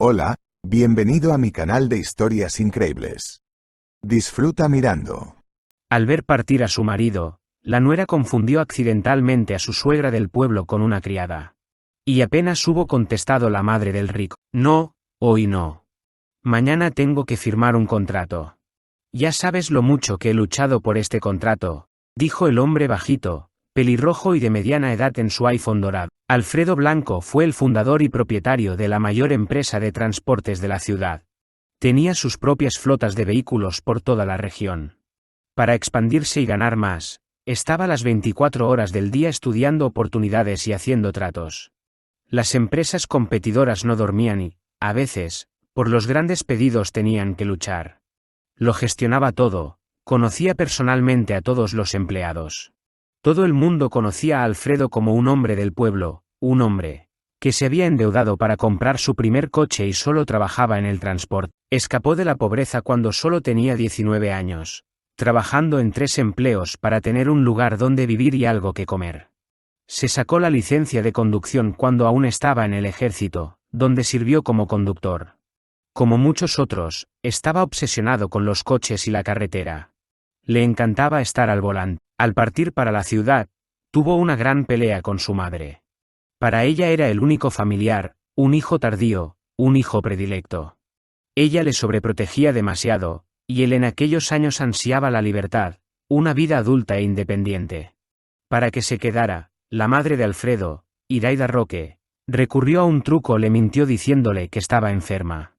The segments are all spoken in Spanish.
Hola, bienvenido a mi canal de historias increíbles. Disfruta mirando. Al ver partir a su marido, la nuera confundió accidentalmente a su suegra del pueblo con una criada. Y apenas hubo contestado la madre del rico: no, hoy no. Mañana tengo que firmar un contrato. Ya sabes lo mucho que he luchado por este contrato, dijo el hombre bajito, pelirrojo y de mediana edad en su iPhone dorado. Alfredo Blanco fue el fundador y propietario de la mayor empresa de transportes de la ciudad. Tenía sus propias flotas de vehículos por toda la región. Para expandirse y ganar más, estaba las 24 horas del día estudiando oportunidades y haciendo tratos. Las empresas competidoras no dormían y, a veces, por los grandes pedidos tenían que luchar. Lo gestionaba todo, conocía personalmente a todos los empleados. Todo el mundo conocía a Alfredo como un hombre del pueblo, un hombre que se había endeudado para comprar su primer coche y solo trabajaba en el transporte. Escapó de la pobreza cuando solo tenía 19 años, trabajando en 3 empleos para tener un lugar donde vivir y algo que comer. Se sacó la licencia de conducción cuando aún estaba en el ejército, donde sirvió como conductor. Como muchos otros, estaba obsesionado con los coches y la carretera. Le encantaba estar al volante. Al partir para la ciudad, tuvo una gran pelea con su madre. Para ella era el único familiar, un hijo tardío, un hijo predilecto. Ella le sobreprotegía demasiado, y él en aquellos años ansiaba la libertad, una vida adulta e independiente. Para que se quedara, la madre de Alfredo, Iraida Roque, recurrió a un truco. Le mintió diciéndole que estaba enferma.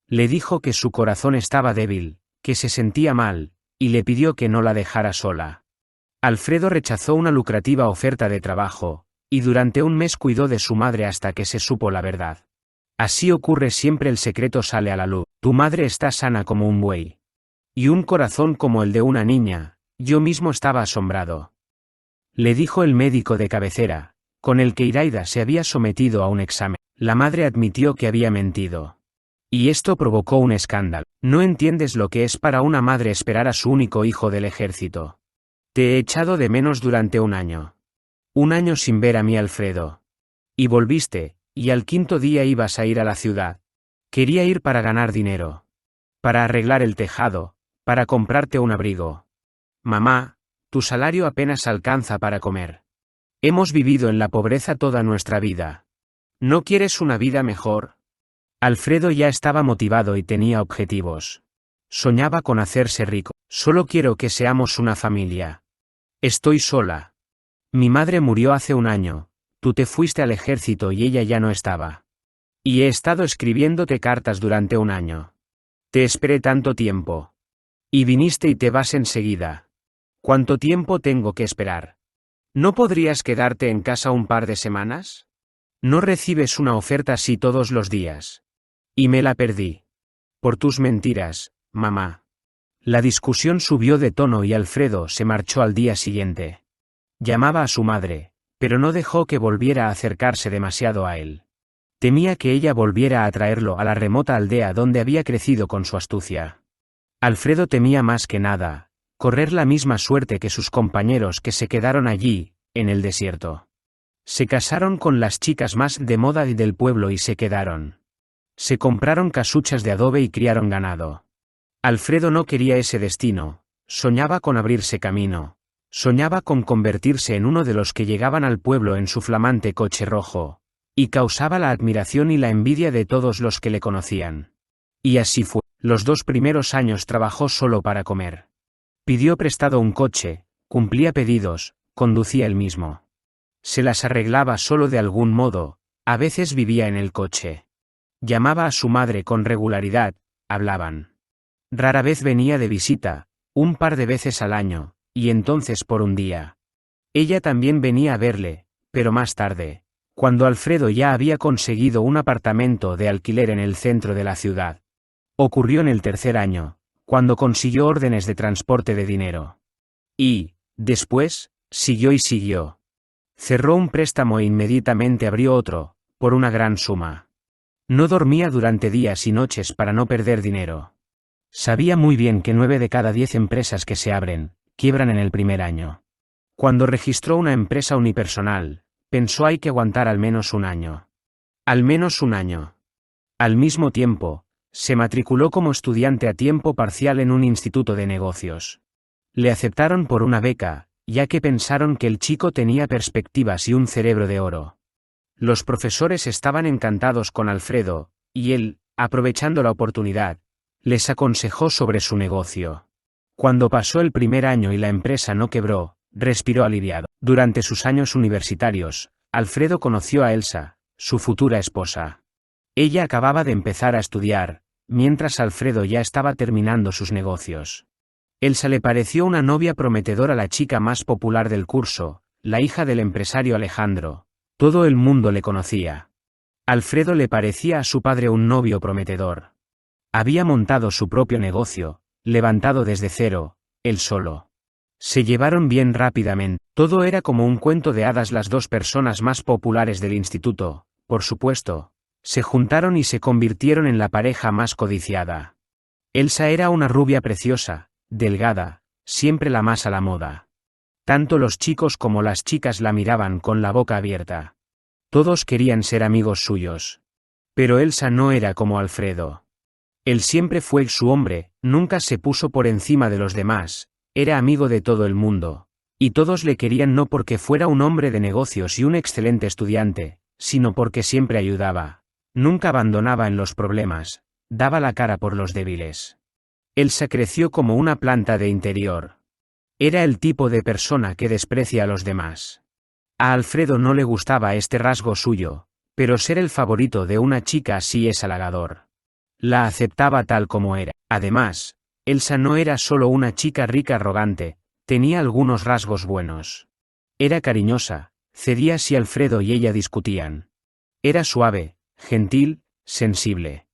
Le dijo que su corazón estaba débil, que se sentía mal, y le pidió que no la dejara sola. Alfredo rechazó una lucrativa oferta de trabajo, y durante un mes cuidó de su madre hasta que se supo la verdad. Así ocurre siempre, el secreto sale a la luz. Tu madre está sana como un buey. Y un corazón como el de una niña. Yo mismo estaba asombrado. Le dijo el médico de cabecera, con el que Iraida se había sometido a un examen. La madre admitió que había mentido. Y esto provocó un escándalo. No entiendes lo que es para una madre esperar a su único hijo del ejército. Te he echado de menos durante un año. Un año sin ver a mi Alfredo. Y volviste, y al 5.º día ibas a ir a la ciudad. Quería ir para ganar dinero. Para arreglar el tejado, para comprarte un abrigo. Mamá, tu salario apenas alcanza para comer. Hemos vivido en la pobreza toda nuestra vida. ¿No quieres una vida mejor? Alfredo ya estaba motivado y tenía objetivos. Soñaba con hacerse rico. Solo quiero que seamos una familia. Estoy sola. Mi madre murió hace un año, tú te fuiste al ejército y ella ya no estaba. Y he estado escribiéndote cartas durante un año. Te esperé tanto tiempo. Y viniste y te vas enseguida. ¿Cuánto tiempo tengo que esperar? ¿No podrías quedarte en casa un par de semanas? No recibes una oferta así todos los días. Y me la perdí. Por tus mentiras, mamá. La discusión subió de tono y Alfredo se marchó al día siguiente. Llamaba a su madre, pero no dejó que volviera a acercarse demasiado a él. Temía que ella volviera a traerlo a la remota aldea donde había crecido con su astucia. Alfredo temía más que nada correr la misma suerte que sus compañeros que se quedaron allí, en el desierto. Se casaron con las chicas más de moda del pueblo y se quedaron. Se compraron casuchas de adobe y criaron ganado. Alfredo no quería ese destino, soñaba con abrirse camino, soñaba con convertirse en uno de los que llegaban al pueblo en su flamante coche rojo, y causaba la admiración y la envidia de todos los que le conocían. Y así fue. Los 2 primeros años trabajó solo para comer. Pidió prestado un coche, cumplía pedidos, conducía él mismo. Se las arreglaba solo de algún modo, a veces vivía en el coche. Llamaba a su madre con regularidad, hablaban. Rara vez venía de visita, un par de veces al año, y entonces por un día. Ella también venía a verle, pero más tarde, cuando Alfredo ya había conseguido un apartamento de alquiler en el centro de la ciudad. Ocurrió en el 3.er año, cuando consiguió órdenes de transporte de dinero. Y, después, siguió y siguió. Cerró un préstamo e inmediatamente abrió otro, por una gran suma. No dormía durante días y noches para no perder dinero. Sabía muy bien que 9 de cada 10 empresas que se abren, quiebran en el primer año. Cuando registró una empresa unipersonal, pensó hay que aguantar al menos un año. Al menos un año. Al mismo tiempo, se matriculó como estudiante a tiempo parcial en un instituto de negocios. Le aceptaron por una beca, ya que pensaron que el chico tenía perspectivas y un cerebro de oro. Los profesores estaban encantados con Alfredo, y él, aprovechando la oportunidad, les aconsejó sobre su negocio. Cuando pasó el primer año y la empresa no quebró, respiró aliviado. Durante sus años universitarios, Alfredo conoció a Elsa, su futura esposa. Ella acababa de empezar a estudiar, mientras Alfredo ya estaba terminando sus negocios. Elsa le pareció una novia prometedora, la chica más popular del curso, la hija del empresario Alejandro. Todo el mundo le conocía. Alfredo le parecía a su padre un novio prometedor. Había montado su propio negocio, levantado desde cero, él solo. Se llevaron bien rápidamente. Todo era como un cuento de hadas. Las dos personas más populares del instituto, por supuesto, se juntaron y se convirtieron en la pareja más codiciada. Elsa era una rubia preciosa, delgada, siempre la más a la moda. Tanto los chicos como las chicas la miraban con la boca abierta. Todos querían ser amigos suyos. Pero Elsa no era como Alfredo. Él siempre fue su hombre, nunca se puso por encima de los demás, era amigo de todo el mundo. Y todos le querían no porque fuera un hombre de negocios y un excelente estudiante, sino porque siempre ayudaba. Nunca abandonaba en los problemas, daba la cara por los débiles. Elsa creció como una planta de interior. Era el tipo de persona que desprecia a los demás. A Alfredo no le gustaba este rasgo suyo, pero ser el favorito de una chica sí es halagador. La aceptaba tal como era. Además, Elsa no era solo una chica rica arrogante, tenía algunos rasgos buenos. Era cariñosa, cedía si Alfredo y ella discutían. Era suave, gentil, sensible.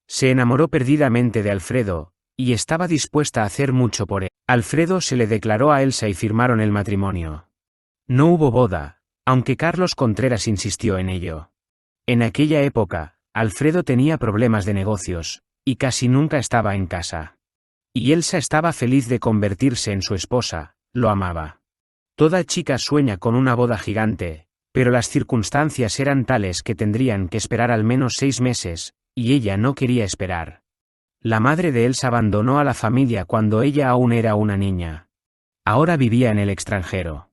Se enamoró perdidamente de Alfredo, y estaba dispuesta a hacer mucho por él. Alfredo se le declaró a Elsa y firmaron el matrimonio. No hubo boda, aunque Carlos Contreras insistió en ello. En aquella época, Alfredo tenía problemas de negocios, y casi nunca estaba en casa. Y Elsa estaba feliz de convertirse en su esposa, lo amaba. Toda chica sueña con una boda gigante, pero las circunstancias eran tales que tendrían que esperar al menos 6 meses, y ella no quería esperar. La madre de Elsa abandonó a la familia cuando ella aún era una niña. Ahora vivía en el extranjero.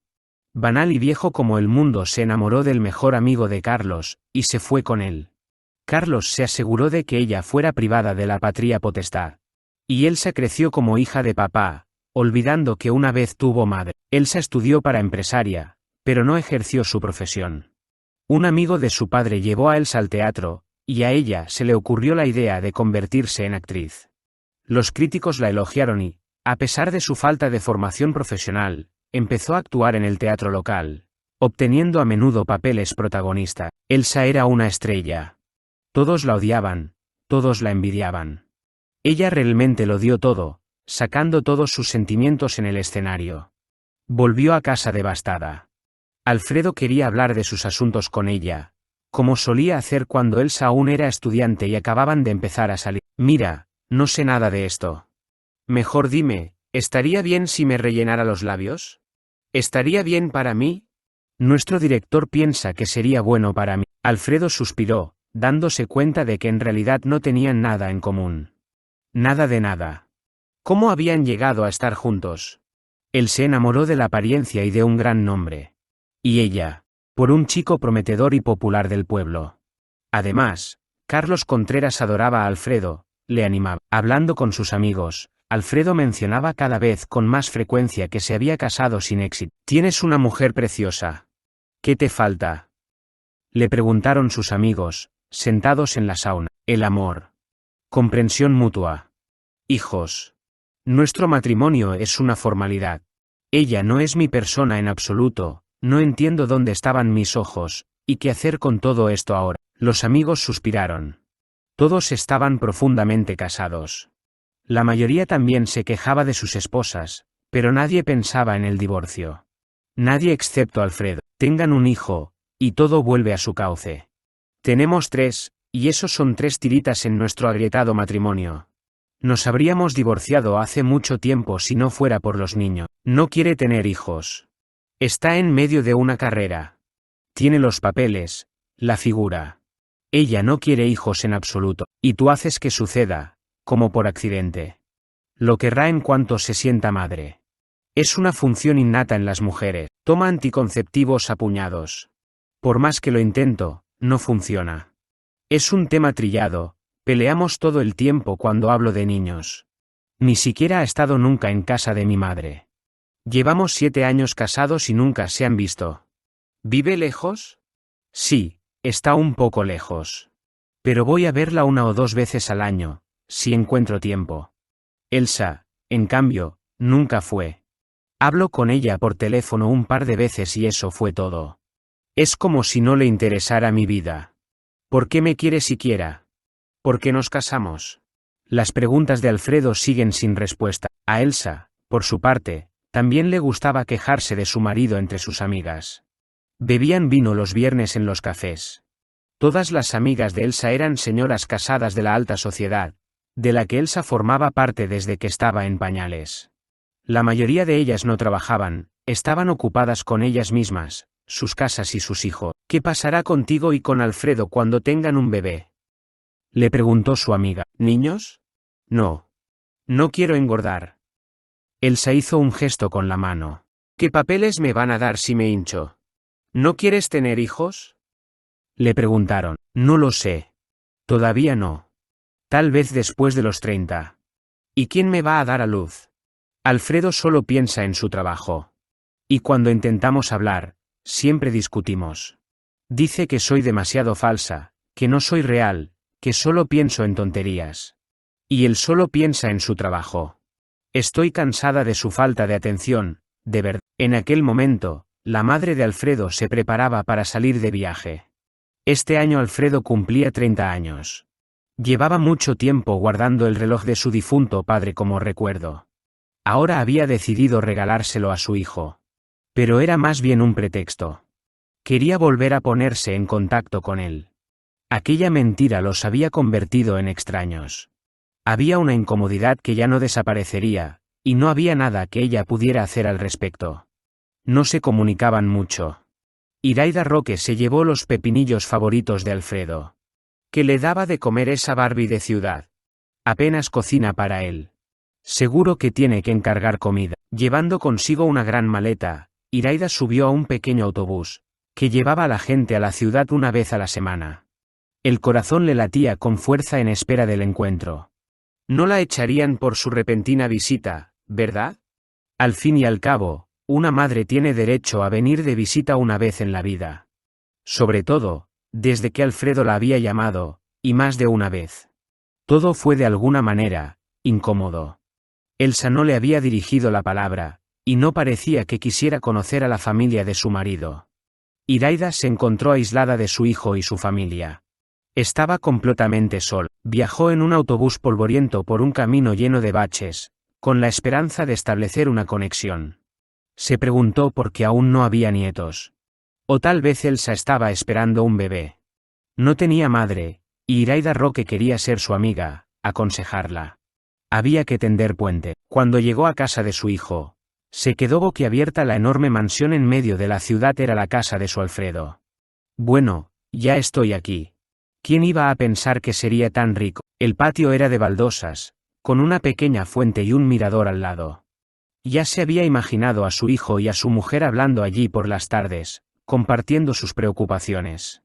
Banal y viejo como el mundo, se enamoró del mejor amigo de Carlos, y se fue con él. Carlos se aseguró de que ella fuera privada de la patria potestad. Y Elsa creció como hija de papá, olvidando que una vez tuvo madre. Elsa estudió para empresaria, pero no ejerció su profesión. Un amigo de su padre llevó a Elsa al teatro, y a ella se le ocurrió la idea de convertirse en actriz. Los críticos la elogiaron y, a pesar de su falta de formación profesional, empezó a actuar en el teatro local, obteniendo a menudo papeles protagonista. Elsa era una estrella. Todos la odiaban, todos la envidiaban. Ella realmente lo dio todo, sacando todos sus sentimientos en el escenario. Volvió a casa devastada. Alfredo quería hablar de sus asuntos con ella, como solía hacer cuando Elsa aún era estudiante y acababan de empezar a salir. Mira, no sé nada de esto. Mejor dime, ¿estaría bien si me rellenara los labios? ¿Estaría bien para mí? Nuestro director piensa que sería bueno para mí. Alfredo suspiró, dándose cuenta de que en realidad no tenían nada en común. Nada de nada. ¿Cómo habían llegado a estar juntos? Él se enamoró de la apariencia y de un gran nombre. Y ella, por un chico prometedor y popular del pueblo. Además, Carlos Contreras adoraba a Alfredo, le animaba. Hablando con sus amigos, Alfredo mencionaba cada vez con más frecuencia que se había casado sin éxito. «Tienes una mujer preciosa. ¿Qué te falta?», le preguntaron sus amigos, sentados en la sauna. El amor. Comprensión mutua. Hijos. Nuestro matrimonio es una formalidad. Ella no es mi persona en absoluto, no entiendo dónde estaban mis ojos, y qué hacer con todo esto ahora. Los amigos suspiraron. Todos estaban profundamente casados. La mayoría también se quejaba de sus esposas, pero nadie pensaba en el divorcio. Nadie excepto Alfredo. Tengan un hijo, y todo vuelve a su cauce. Tenemos 3, y esos son 3 tiritas en nuestro agrietado matrimonio. Nos habríamos divorciado hace mucho tiempo si no fuera por los niños. No quiere tener hijos. Está en medio de una carrera. Tiene los papeles, la figura. Ella no quiere hijos en absoluto, y tú haces que suceda, como por accidente. Lo querrá en cuanto se sienta madre. Es una función innata en las mujeres. Toma anticonceptivos a puñados. Por más que lo intento, no funciona. Es un tema trillado, peleamos todo el tiempo cuando hablo de niños. Ni siquiera ha estado nunca en casa de mi madre. Llevamos 7 años casados y nunca se han visto. ¿Vive lejos? Sí, está un poco lejos. Pero voy a verla 1 o 2 veces al año, si encuentro tiempo. Elsa, en cambio, nunca fue. Hablo con ella por teléfono un par de veces y eso fue todo. Es como si no le interesara mi vida. ¿Por qué me quiere siquiera? ¿Por qué nos casamos? Las preguntas de Alfredo siguen sin respuesta. A Elsa, por su parte, también le gustaba quejarse de su marido entre sus amigas. Bebían vino los viernes en los cafés. Todas las amigas de Elsa eran señoras casadas de la alta sociedad, de la que Elsa formaba parte desde que estaba en pañales. La mayoría de ellas no trabajaban, estaban ocupadas con ellas mismas, sus casas y sus hijos. ¿Qué pasará contigo y con Alfredo cuando tengan un bebé? Le preguntó su amiga. ¿Niños? No. No quiero engordar. Elsa hizo un gesto con la mano. ¿Qué papeles me van a dar si me hincho? ¿No quieres tener hijos? Le preguntaron. No lo sé. Todavía no. Tal vez después de los 30. ¿Y quién me va a dar a luz? Alfredo solo piensa en su trabajo. Y cuando intentamos hablar, siempre discutimos. Dice que soy demasiado falsa, que no soy real, que solo pienso en tonterías. Y él solo piensa en su trabajo. Estoy cansada de su falta de atención, de verdad. En aquel momento, la madre de Alfredo se preparaba para salir de viaje. Este año Alfredo cumplía 30 años. Llevaba mucho tiempo guardando el reloj de su difunto padre como recuerdo. Ahora había decidido regalárselo a su hijo. Pero era más bien un pretexto. Quería volver a ponerse en contacto con él. Aquella mentira los había convertido en extraños. Había una incomodidad que ya no desaparecería, y no había nada que ella pudiera hacer al respecto. No se comunicaban mucho. Iraida Roque se llevó los pepinillos favoritos de Alfredo. ¿Qué le daba de comer esa Barbie de ciudad? Apenas cocina para él. Seguro que tiene que encargar comida. Llevando consigo una gran maleta, Iraida subió a un pequeño autobús, que llevaba a la gente a la ciudad 1 vez a la semana. El corazón le latía con fuerza en espera del encuentro. No la echarían por su repentina visita, ¿verdad? Al fin y al cabo, una madre tiene derecho a venir de visita 1 vez en la vida. Sobre todo, desde que Alfredo la había llamado, y más de 1 vez. Todo fue de alguna manera incómodo. Elsa no le había dirigido la palabra, y no parecía que quisiera conocer a la familia de su marido. Iraida se encontró aislada de su hijo y su familia. Estaba completamente sola. Viajó en un autobús polvoriento por un camino lleno de baches, con la esperanza de establecer una conexión. Se preguntó por qué aún no había nietos. O tal vez Elsa estaba esperando un bebé. No tenía madre, y Iraida Roque quería ser su amiga, aconsejarla. Había que tender puente. Cuando llegó a casa de su hijo, se quedó boquiabierta. La enorme mansión en medio de la ciudad era la casa de su Alfredo. Bueno, ya estoy aquí. ¿Quién iba a pensar que sería tan rico? El patio era de baldosas, con una pequeña fuente y un mirador al lado. Ya se había imaginado a su hijo y a su mujer hablando allí por las tardes, compartiendo sus preocupaciones.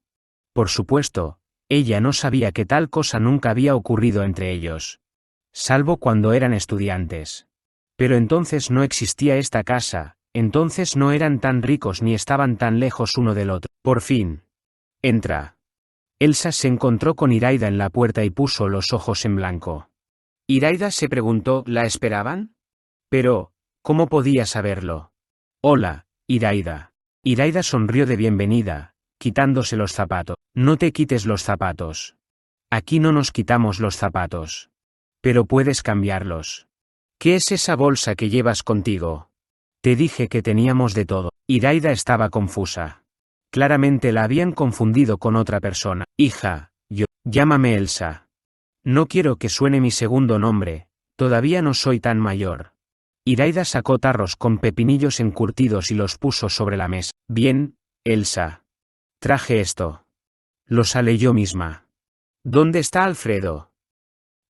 Por supuesto, ella no sabía que tal cosa nunca había ocurrido entre ellos. Salvo cuando eran estudiantes. Pero entonces no existía esta casa, entonces no eran tan ricos ni estaban tan lejos uno del otro. Por fin. Entra. Elsa se encontró con Iraida en la puerta y puso los ojos en blanco. Iraida se preguntó, ¿la esperaban? Pero, ¿cómo podía saberlo? Hola, Iraida. Iraida sonrió de bienvenida, quitándose los zapatos. No te quites los zapatos. Aquí no nos quitamos los zapatos. Pero puedes cambiarlos. ¿Qué es esa bolsa que llevas contigo? Te dije que teníamos de todo. Iraida estaba confusa. Claramente la habían confundido con otra persona. Hija, llámame Elsa. No quiero que suene mi segundo nombre, todavía no soy tan mayor. Iraida sacó tarros con pepinillos encurtidos y los puso sobre la mesa. Bien, Elsa. Traje esto. Lo sale yo misma. ¿Dónde está Alfredo?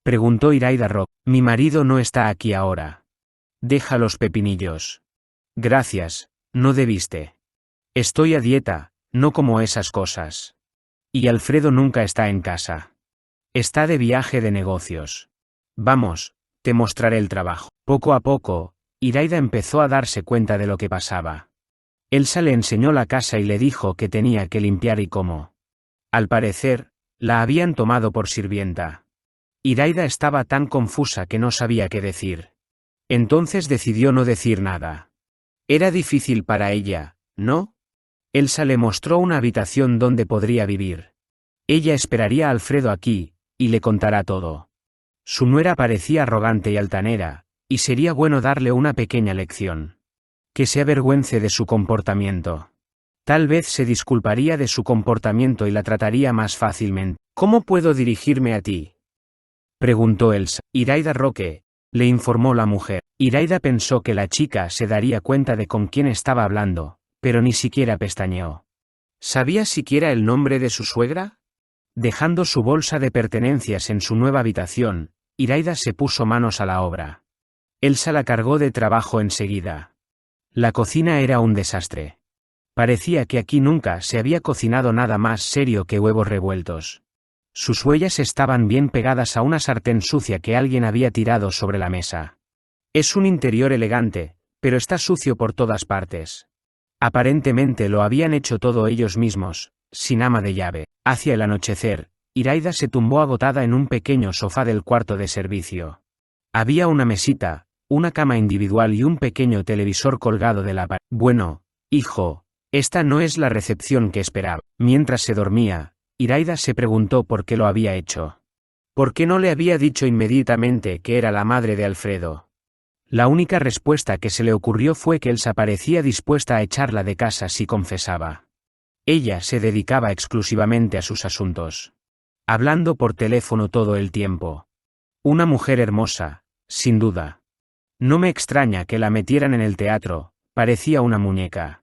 Preguntó Iraida Rock. Mi marido no está aquí ahora. Deja los pepinillos. Gracias, no debiste. Estoy a dieta, no como esas cosas. Y Alfredo nunca está en casa. Está de viaje de negocios. Vamos, te mostraré el trabajo. Poco a poco, Iraida empezó a darse cuenta de lo que pasaba. Elsa le enseñó la casa y le dijo que tenía que limpiar y cómo. Al parecer, la habían tomado por sirvienta. Iraida estaba tan confusa que no sabía qué decir. Entonces decidió no decir nada. Era difícil para ella, ¿no? Elsa le mostró una habitación donde podría vivir. Ella esperaría a Alfredo aquí, y le contará todo. Su nuera parecía arrogante y altanera, y sería bueno darle una pequeña lección. Que se avergüence de su comportamiento. Tal vez se disculparía de su comportamiento y la trataría más fácilmente. ¿Cómo puedo dirigirme a ti? Preguntó Elsa. Iraida Roque, le informó la mujer. Iraida pensó que la chica se daría cuenta de con quién estaba hablando, pero ni siquiera pestañeó. ¿Sabía siquiera el nombre de su suegra? Dejando su bolsa de pertenencias en su nueva habitación, Iraida se puso manos a la obra. Elsa la cargó de trabajo enseguida. La cocina era un desastre. Parecía que aquí nunca se había cocinado nada más serio que huevos revueltos. Sus huellas estaban bien pegadas a una sartén sucia que alguien había tirado sobre la mesa. Es un interior elegante, pero está sucio por todas partes. Aparentemente lo habían hecho todo ellos mismos, sin ama de llave. Hacia el anochecer, Iraida se tumbó agotada en un pequeño sofá del cuarto de servicio. Había una mesita, una cama individual y un pequeño televisor colgado de la pared. Bueno, hijo, esta no es la recepción que esperaba. Mientras se dormía, Iraida se preguntó por qué lo había hecho. ¿Por qué no le había dicho inmediatamente que era la madre de Alfredo? La única respuesta que se le ocurrió fue que Elsa parecía dispuesta a echarla de casa si confesaba. Ella se dedicaba exclusivamente a sus asuntos. Hablando por teléfono todo el tiempo. Una mujer hermosa, sin duda. No me extraña que la metieran en el teatro, parecía una muñeca.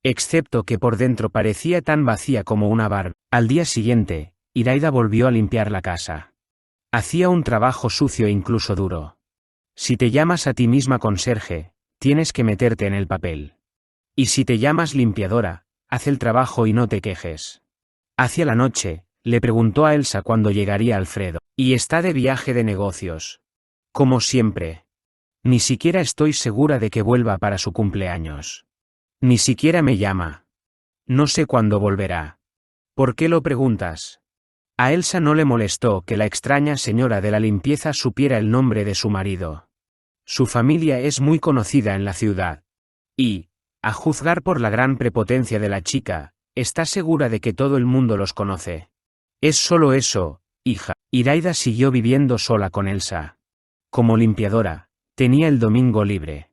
Excepto que por dentro parecía tan vacía como una Barbie. Al día siguiente, Iraida volvió a limpiar la casa. Hacía un trabajo sucio e incluso duro. Si te llamas a ti misma conserje, tienes que meterte en el papel. Y si te llamas limpiadora, haz el trabajo y no te quejes. Hacia la noche, le preguntó a Elsa cuándo llegaría Alfredo. Y está de viaje de negocios. Como siempre. Ni siquiera estoy segura de que vuelva para su cumpleaños. Ni siquiera me llama. No sé cuándo volverá. ¿Por qué lo preguntas? A Elsa no le molestó que la extraña señora de la limpieza supiera el nombre de su marido. Su familia es muy conocida en la ciudad. Y, a juzgar por la gran prepotencia de la chica, está segura de que todo el mundo los conoce. Es solo eso, hija. Iraida siguió viviendo sola con Elsa. Como limpiadora, tenía el domingo libre.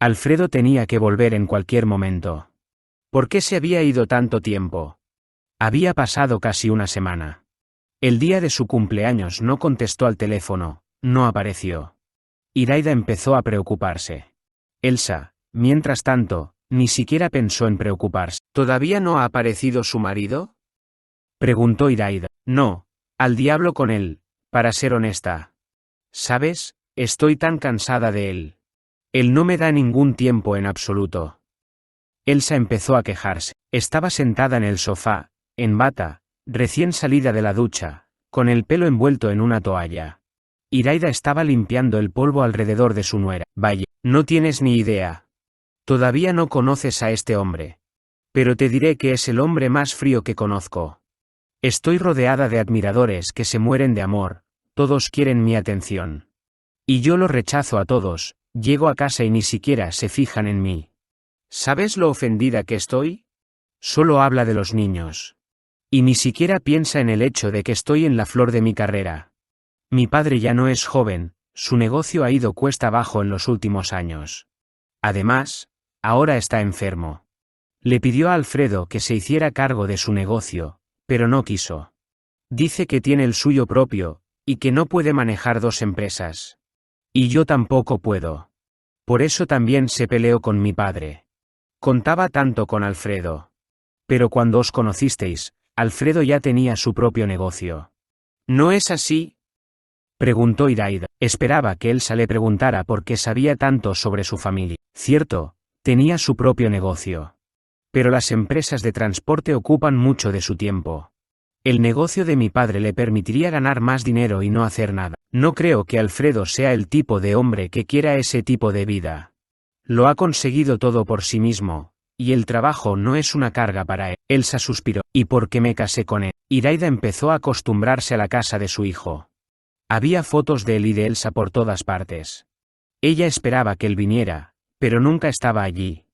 Alfredo tenía que volver en cualquier momento. ¿Por qué se había ido tanto tiempo? Había pasado casi una semana. El día de su cumpleaños no contestó al teléfono, no apareció. Iraida empezó a preocuparse. Elsa, mientras tanto, ni siquiera pensó en preocuparse. ¿Todavía no ha aparecido su marido? Preguntó Iraida. No, al diablo con él, para ser honesta. ¿Sabes? Estoy tan cansada de él. Él no me da ningún tiempo en absoluto. Elsa empezó a quejarse. Estaba sentada en el sofá, en bata, recién salida de la ducha, con el pelo envuelto en una toalla. Iraida estaba limpiando el polvo alrededor de su nuera. Vaya, no tienes ni idea. Todavía no conoces a este hombre. Pero te diré que es el hombre más frío que conozco. Estoy rodeada de admiradores que se mueren de amor, todos quieren mi atención. Y yo lo rechazo a todos, llego a casa y ni siquiera se fijan en mí. ¿Sabes lo ofendida que estoy? Solo habla de los niños. Y ni siquiera piensa en el hecho de que estoy en la flor de mi carrera. Mi padre ya no es joven, su negocio ha ido cuesta abajo en los últimos años. Además, ahora está enfermo. Le pidió a Alfredo que se hiciera cargo de su negocio, pero no quiso. Dice que tiene el suyo propio, y que no puede manejar dos empresas. Y yo tampoco puedo. Por eso también se peleó con mi padre. Contaba tanto con Alfredo. Pero cuando os conocisteis, Alfredo ya tenía su propio negocio. ¿No es así?, preguntó Iraida. Esperaba que Elsa le preguntara por qué sabía tanto sobre su familia. Cierto, tenía su propio negocio. Pero las empresas de transporte ocupan mucho de su tiempo. El negocio de mi padre le permitiría ganar más dinero y no hacer nada. No creo que Alfredo sea el tipo de hombre que quiera ese tipo de vida. Lo ha conseguido todo por sí mismo, y el trabajo no es una carga para él. Elsa suspiró. ¿Y por qué me casé con él? Iraida empezó a acostumbrarse a la casa de su hijo. Había fotos de él y de Elsa por todas partes. Ella esperaba que él viniera, pero nunca estaba allí.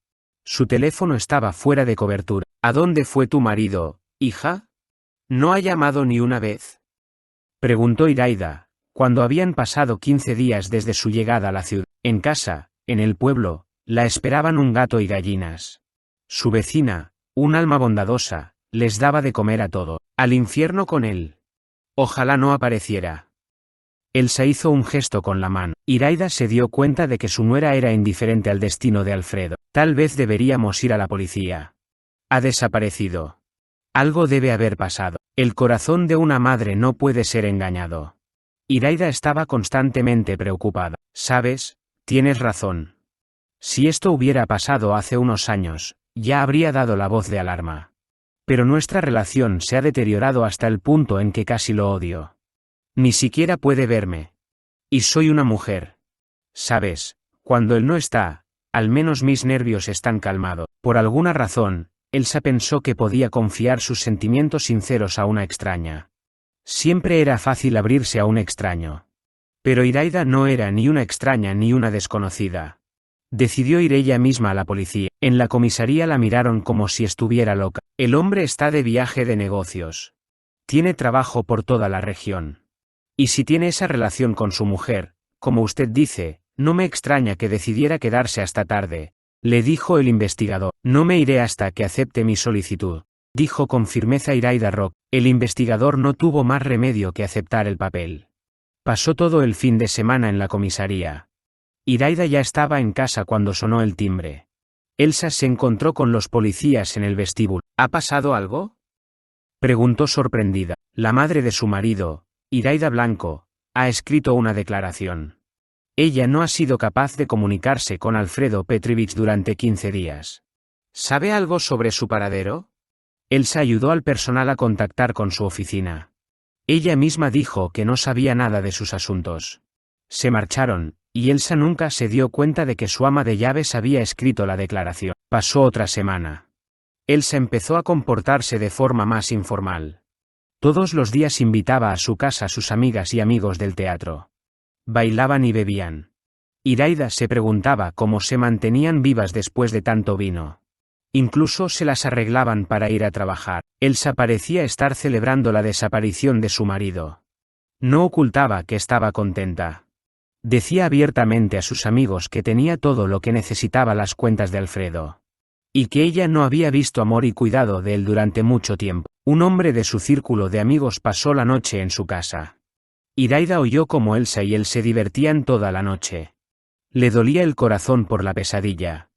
Su teléfono estaba fuera de cobertura. ¿A dónde fue tu marido, hija? ¿No ha llamado ni una vez?, preguntó Iraida, cuando habían pasado 15 días desde su llegada a la ciudad. En casa, en el pueblo, la esperaban un gato y gallinas. Su vecina, un alma bondadosa, les daba de comer a todo. Al infierno con él. Ojalá no apareciera. Elsa hizo un gesto con la mano. Iraida se dio cuenta de que su nuera era indiferente al destino de Alfredo. Tal vez deberíamos ir a la policía. Ha desaparecido. Algo debe haber pasado. El corazón de una madre no puede ser engañado. Iraida estaba constantemente preocupada. ¿Sabes? Tienes razón. Si esto hubiera pasado hace unos años, ya habría dado la voz de alarma. Pero nuestra relación se ha deteriorado hasta el punto en que casi lo odio. Ni siquiera puede verme. Y soy una mujer. ¿Sabes? Cuando él no está, al menos mis nervios están calmados. Por alguna razón, Elsa pensó que podía confiar sus sentimientos sinceros a una extraña. Siempre era fácil abrirse a un extraño. Pero Iraida no era ni una extraña ni una desconocida. Decidió ir ella misma a la policía. En la comisaría la miraron como si estuviera loca. El hombre está de viaje de negocios. Tiene trabajo por toda la región. Y si tiene esa relación con su mujer, como usted dice, no me extraña que decidiera quedarse hasta tarde, le dijo el investigador. No me iré hasta que acepte mi solicitud, dijo con firmeza Iraida Rock. El investigador no tuvo más remedio que aceptar el papel. Pasó todo el fin de semana en la comisaría. Iraida ya estaba en casa cuando sonó el timbre. Elsa se encontró con los policías en el vestíbulo. ¿Ha pasado algo?, preguntó sorprendida. La madre de su marido, Iraida Blanco, ha escrito una declaración. Ella no ha sido capaz de comunicarse con Alfredo Petrovich durante 15 días. ¿Sabe algo sobre su paradero? Elsa ayudó al personal a contactar con su oficina. Ella misma dijo que no sabía nada de sus asuntos. Se marcharon, y Elsa nunca se dio cuenta de que su ama de llaves había escrito la declaración. Pasó otra semana. Elsa empezó a comportarse de forma más informal. Todos los días invitaba a su casa a sus amigas y amigos del teatro. Bailaban y bebían. Iraida se preguntaba cómo se mantenían vivas después de tanto vino. Incluso se las arreglaban para ir a trabajar. Elsa parecía estar celebrando la desaparición de su marido. No ocultaba que estaba contenta. Decía abiertamente a sus amigos que tenía todo lo que necesitaba las cuentas de Alfredo. Y que ella no había visto amor y cuidado de él durante mucho tiempo. Un hombre de su círculo de amigos pasó la noche en su casa. Iraida oyó cómo Elsa y él se divertían toda la noche. Le dolía el corazón por la pesadilla.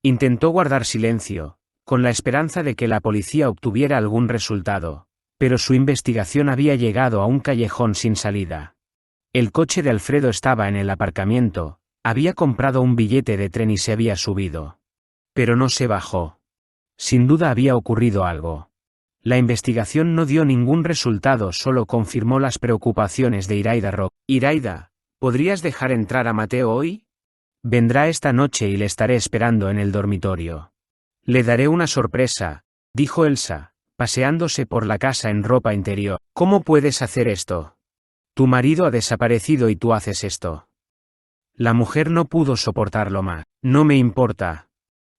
Intentó guardar silencio, con la esperanza de que la policía obtuviera algún resultado, pero su investigación había llegado a un callejón sin salida. El coche de Alfredo estaba en el aparcamiento, había comprado un billete de tren y se había subido. Pero no se bajó. Sin duda había ocurrido algo. La investigación no dio ningún resultado, solo confirmó las preocupaciones de Iraida Rock. Iraida, ¿podrías dejar entrar a Mateo hoy? Vendrá esta noche y le estaré esperando en el dormitorio. Le daré una sorpresa, dijo Elsa, paseándose por la casa en ropa interior. ¿Cómo puedes hacer esto? Tu marido ha desaparecido y tú haces esto. La mujer no pudo soportarlo más. No me importa.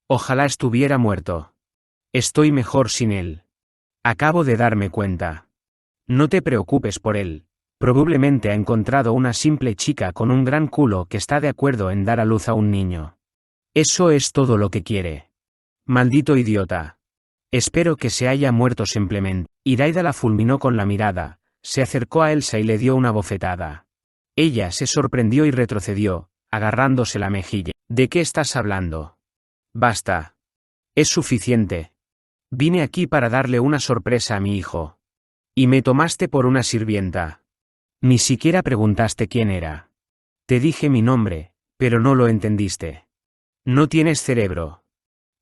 Ojalá estuviera muerto. Estoy mejor sin él. Acabo de darme cuenta. No te preocupes por él. Probablemente ha encontrado una simple chica con un gran culo que está de acuerdo en dar a luz a un niño. Eso es todo lo que quiere. Maldito idiota. Espero que se haya muerto simplemente. Iraida la fulminó con la mirada, se acercó a Elsa y le dio una bofetada. Ella se sorprendió y retrocedió, agarrándose la mejilla. ¿De qué estás hablando? Basta. Es suficiente. Vine aquí para darle una sorpresa a mi hijo. Y me tomaste por una sirvienta. Ni siquiera preguntaste quién era. Te dije mi nombre, pero no lo entendiste. No tienes cerebro.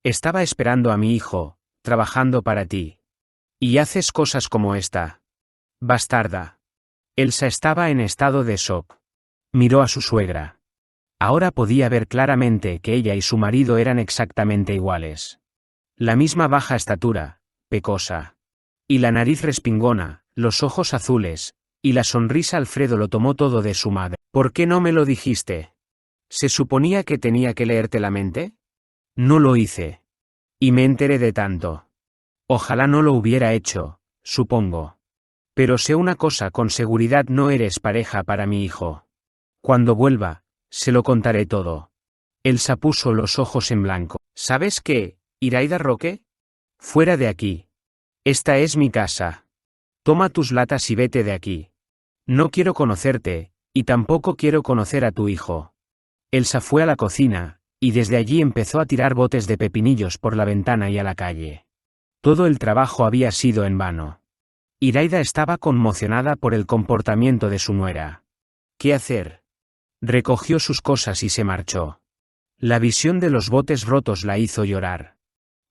Estaba esperando a mi hijo, trabajando para ti. Y haces cosas como esta. Bastarda. Elsa estaba en estado de shock. Miró a su suegra. Ahora podía ver claramente que ella y su marido eran exactamente iguales. La misma baja estatura, pecosa. Y la nariz respingona, los ojos azules, y la sonrisa. Alfredo lo tomó todo de su madre. ¿Por qué no me lo dijiste? ¿Se suponía que tenía que leerte la mente? No lo hice. Y me enteré de tanto. Ojalá no lo hubiera hecho, supongo. Pero sé una cosa con seguridad: no eres pareja para mi hijo. Cuando vuelva, se lo contaré todo. Elsa puso los ojos en blanco. ¿Sabes qué, Iraida Roque? Fuera de aquí. Esta es mi casa. Toma tus latas y vete de aquí. No quiero conocerte, y tampoco quiero conocer a tu hijo. Elsa fue a la cocina, y desde allí empezó a tirar botes de pepinillos por la ventana y a la calle. Todo el trabajo había sido en vano. Iraida estaba conmocionada por el comportamiento de su nuera. ¿Qué hacer? Recogió sus cosas y se marchó. La visión de los botes rotos la hizo llorar.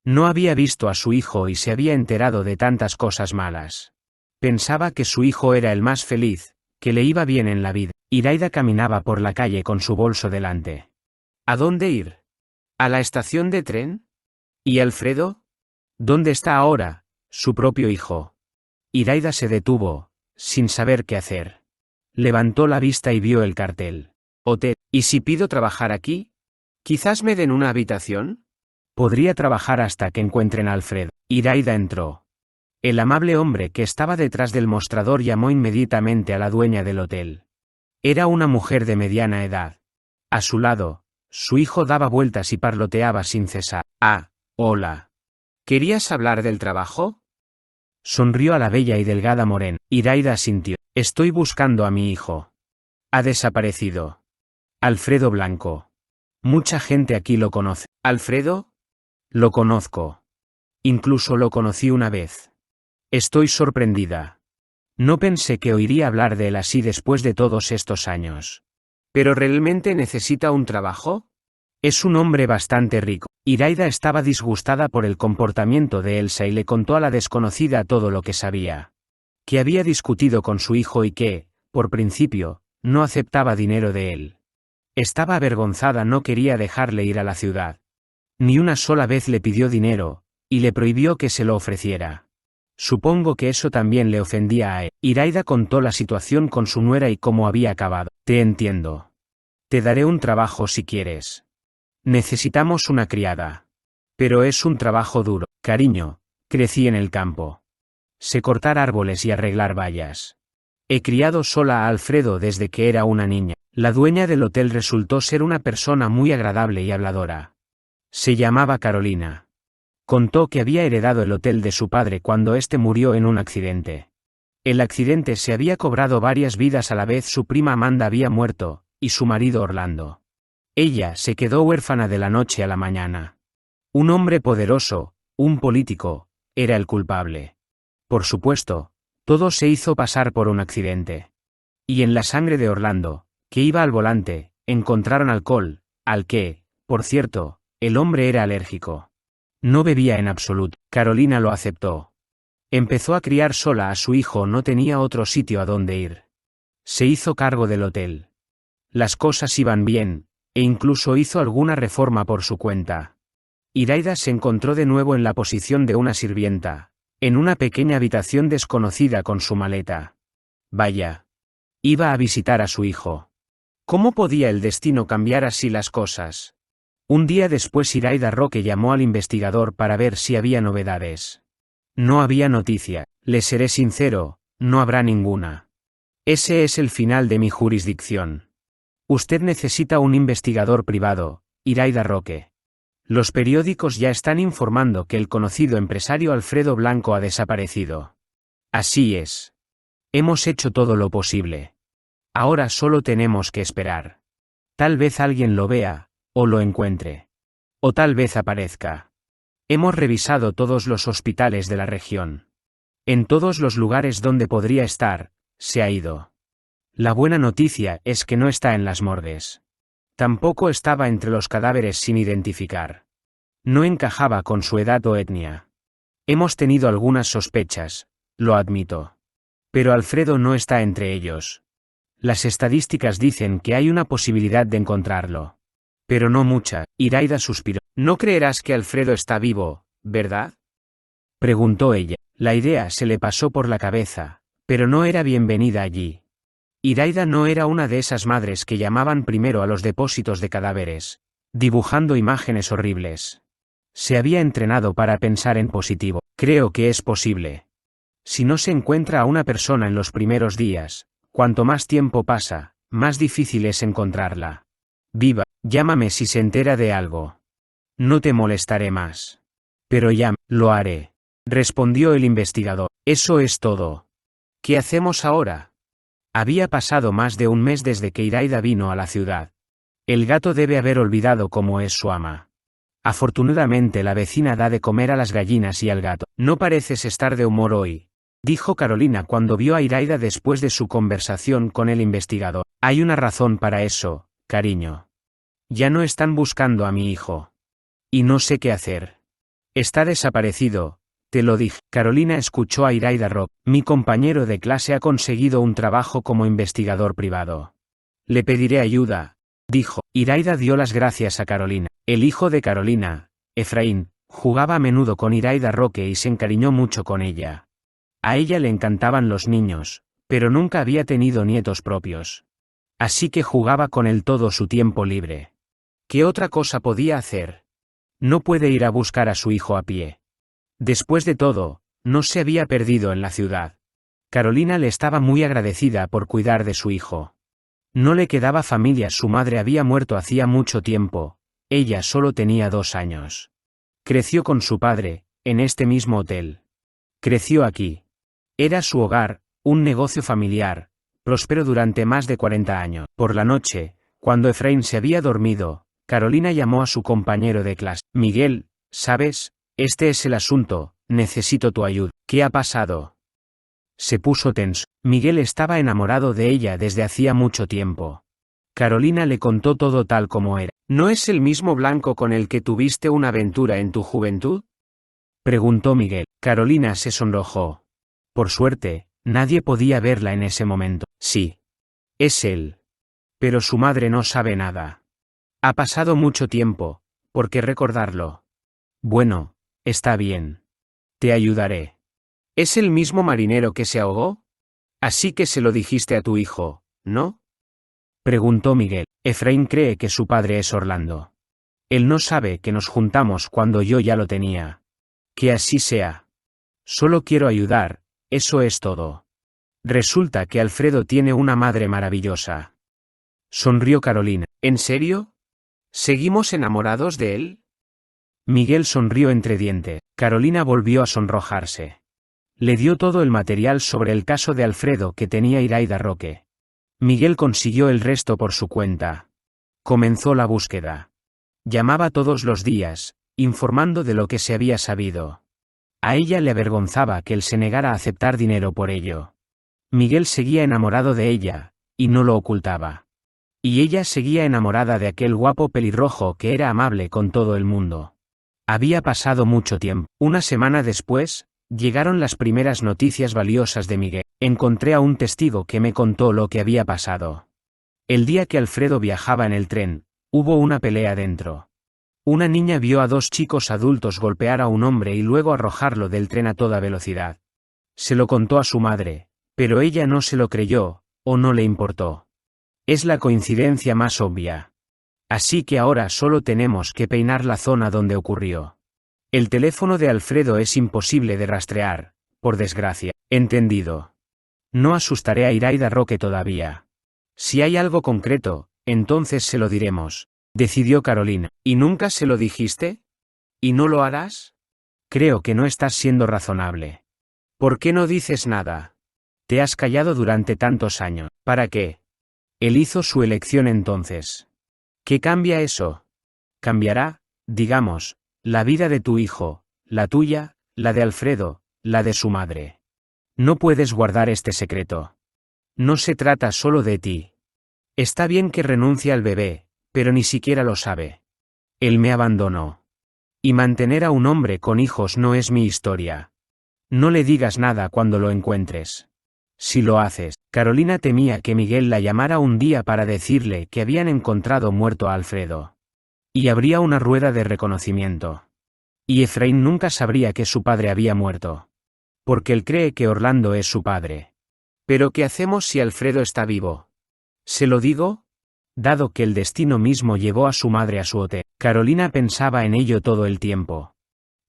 No había visto a su hijo y se había enterado de tantas cosas malas. Pensaba que su hijo era el más feliz, que le iba bien en la vida. Iraida caminaba por la calle con su bolso delante. ¿A dónde ir? ¿A la estación de tren? ¿Y Alfredo? ¿Dónde está ahora, su propio hijo? Iraida se detuvo, sin saber qué hacer. Levantó la vista y vio el cartel. Hotel. ¿Y si pido trabajar aquí? ¿Quizás me den una habitación? Podría trabajar hasta que encuentren a Alfredo. Iraida entró. El amable hombre que estaba detrás del mostrador llamó inmediatamente a la dueña del hotel. Era una mujer de mediana edad. A su lado, su hijo daba vueltas y parloteaba sin cesar. Ah, hola. ¿Querías hablar del trabajo? Sonrió a la bella y delgada morena. Iraida asintió. Estoy buscando a mi hijo. Ha desaparecido. Alfredo Blanco. Mucha gente aquí lo conoce. ¿Alfredo? Lo conozco. Incluso lo conocí una vez. Estoy sorprendida. No pensé que oiría hablar de él así después de todos estos años. ¿Pero realmente necesita un trabajo? Es un hombre bastante rico. Iraida estaba disgustada por el comportamiento de Elsa y le contó a la desconocida todo lo que sabía. Que había discutido con su hijo y que, por principio, no aceptaba dinero de él. Estaba avergonzada, no quería dejarle ir a la ciudad. Ni una sola vez le pidió dinero, y le prohibió que se lo ofreciera. Supongo que eso también le ofendía a él. Iraida contó la situación con su nuera y cómo había acabado. Te entiendo. Te daré un trabajo si quieres. Necesitamos una criada. Pero es un trabajo duro. Cariño, crecí en el campo. Sé cortar árboles y arreglar vallas. He criado sola a Alfredo desde que era una niña. La dueña del hotel resultó ser una persona muy agradable y habladora. Se llamaba Carolina. Contó que había heredado el hotel de su padre cuando éste murió en un accidente. El accidente se había cobrado varias vidas a la vez. Su prima Amanda había muerto, y su marido Orlando. Ella se quedó huérfana de la noche a la mañana. Un hombre poderoso, un político, era el culpable. Por supuesto, todo se hizo pasar por un accidente. Y en la sangre de Orlando, que iba al volante, encontraron alcohol, al que, por cierto, el hombre era alérgico. No bebía en absoluto. Carolina lo aceptó. Empezó a criar sola a su hijo, no tenía otro sitio a donde ir. Se hizo cargo del hotel. Las cosas iban bien, e incluso hizo alguna reforma por su cuenta. Iraida se encontró de nuevo en la posición de una sirvienta, en una pequeña habitación desconocida con su maleta. Vaya. Iba a visitar a su hijo. ¿Cómo podía el destino cambiar así las cosas? Un día después Iraida Roque llamó al investigador para ver si había novedades. No había noticia. Le seré sincero, no habrá ninguna. Ese es el final de mi jurisdicción. Usted necesita un investigador privado, Iraida Roque. Los periódicos ya están informando que el conocido empresario Alfredo Blanco ha desaparecido. Así es. Hemos hecho todo lo posible. Ahora solo tenemos que esperar. Tal vez alguien lo vea, o lo encuentre. O tal vez aparezca. Hemos revisado todos los hospitales de la región. En todos los lugares donde podría estar, se ha ido. La buena noticia es que no está en las morgues. Tampoco estaba entre los cadáveres sin identificar. No encajaba con su edad o etnia. Hemos tenido algunas sospechas, lo admito. Pero Alfredo no está entre ellos. Las estadísticas dicen que hay una posibilidad de encontrarlo. Pero no mucha. Iraida suspiró. No creerás que Alfredo está vivo, ¿verdad? Preguntó ella. La idea se le pasó por la cabeza, pero no era bienvenida allí. Iraida no era una de esas madres que llamaban primero a los depósitos de cadáveres, dibujando imágenes horribles. Se había entrenado para pensar en positivo. Creo que es posible. Si no se encuentra a una persona en los primeros días, cuanto más tiempo pasa, más difícil es encontrarla. Viva, llámame si se entera de algo. No te molestaré más. Pero ya, lo haré. Respondió el investigador. Eso es todo. ¿Qué hacemos ahora? Había pasado más de un mes desde que Iraida vino a la ciudad. El gato debe haber olvidado cómo es su ama. Afortunadamente la vecina da de comer a las gallinas y al gato. No pareces estar de humor hoy, dijo Carolina cuando vio a Iraida después de su conversación con el investigador. Hay una razón para eso, cariño. Ya no están buscando a mi hijo. Y no sé qué hacer. Está desaparecido, te lo dije. Carolina escuchó a Iraida Rock. Mi compañero de clase ha conseguido un trabajo como investigador privado. Le pediré ayuda, dijo. Iraida dio las gracias a Carolina. El hijo de Carolina, Efraín, jugaba a menudo con Iraida Roque y se encariñó mucho con ella. A ella le encantaban los niños, pero nunca había tenido nietos propios. Así que jugaba con él todo su tiempo libre. ¿Qué otra cosa podía hacer? No puede ir a buscar a su hijo a pie. Después de todo, no se había perdido en la ciudad. Carolina le estaba muy agradecida por cuidar de su hijo. No le quedaba familia, su madre había muerto hacía mucho tiempo, ella solo tenía 2 años. Creció con su padre, en este mismo hotel. Creció aquí. Era su hogar, un negocio familiar, próspero durante más de 40 años. Por la noche, cuando Efraín se había dormido, Carolina llamó a su compañero de clase. Miguel, ¿sabes? Este es el asunto, necesito tu ayuda. ¿Qué ha pasado? Se puso tenso. Miguel estaba enamorado de ella desde hacía mucho tiempo. Carolina le contó todo tal como era. ¿No es el mismo blanco con el que tuviste una aventura en tu juventud? Preguntó Miguel. Carolina se sonrojó. Por suerte, nadie podía verla en ese momento. Sí. Es él. Pero su madre no sabe nada. Ha pasado mucho tiempo, ¿por qué recordarlo? Bueno, está bien. Te ayudaré. ¿Es el mismo marinero que se ahogó? Así que se lo dijiste a tu hijo, ¿no? Preguntó Miguel. Efraín cree que su padre es Orlando. Él no sabe que nos juntamos cuando yo ya lo tenía. Que así sea. Solo quiero ayudar, eso es todo. Resulta que Alfredo tiene una madre maravillosa. Sonrió Carolina. ¿En serio? ¿Seguimos enamorados de él? Miguel sonrió entre dientes. Carolina volvió a sonrojarse. Le dio todo el material sobre el caso de Alfredo que tenía Iraida Roque. Miguel consiguió el resto por su cuenta. Comenzó la búsqueda. Llamaba todos los días, informando de lo que se había sabido. A ella le avergonzaba que él se negara a aceptar dinero por ello. Miguel seguía enamorado de ella, y no lo ocultaba. Y ella seguía enamorada de aquel guapo pelirrojo que era amable con todo el mundo. Había pasado mucho tiempo. Una semana después, llegaron las primeras noticias valiosas de Miguel. Encontré a un testigo que me contó lo que había pasado. El día que Alfredo viajaba en el tren, hubo una pelea dentro. Una niña vio a 2 chicos adultos golpear a un hombre y luego arrojarlo del tren a toda velocidad. Se lo contó a su madre, pero ella no se lo creyó, o no le importó. Es la coincidencia más obvia. Así que ahora solo tenemos que peinar la zona donde ocurrió. El teléfono de Alfredo es imposible de rastrear, por desgracia. Entendido. No asustaré a Iraida Roque todavía. Si hay algo concreto, entonces se lo diremos, decidió Carolina. ¿Y nunca se lo dijiste? ¿Y no lo harás? Creo que no estás siendo razonable. ¿Por qué no dices nada? Te has callado durante tantos años. ¿Para qué? Él hizo su elección entonces. ¿Qué cambia eso? Cambiará, digamos, la vida de tu hijo, la tuya, la de Alfredo, la de su madre. No puedes guardar este secreto. No se trata solo de ti. Está bien que renuncie al bebé, pero ni siquiera lo sabe. Él me abandonó. Y mantener a un hombre con hijos no es mi historia. No le digas nada cuando lo encuentres. Si lo haces, Carolina temía que Miguel la llamara un día para decirle que habían encontrado muerto a Alfredo. Y habría una rueda de reconocimiento. Y Efraín nunca sabría que su padre había muerto. Porque él cree que Orlando es su padre. ¿Pero qué hacemos si Alfredo está vivo? ¿Se lo digo? Dado que el destino mismo llevó a su madre a su hotel, Carolina pensaba en ello todo el tiempo.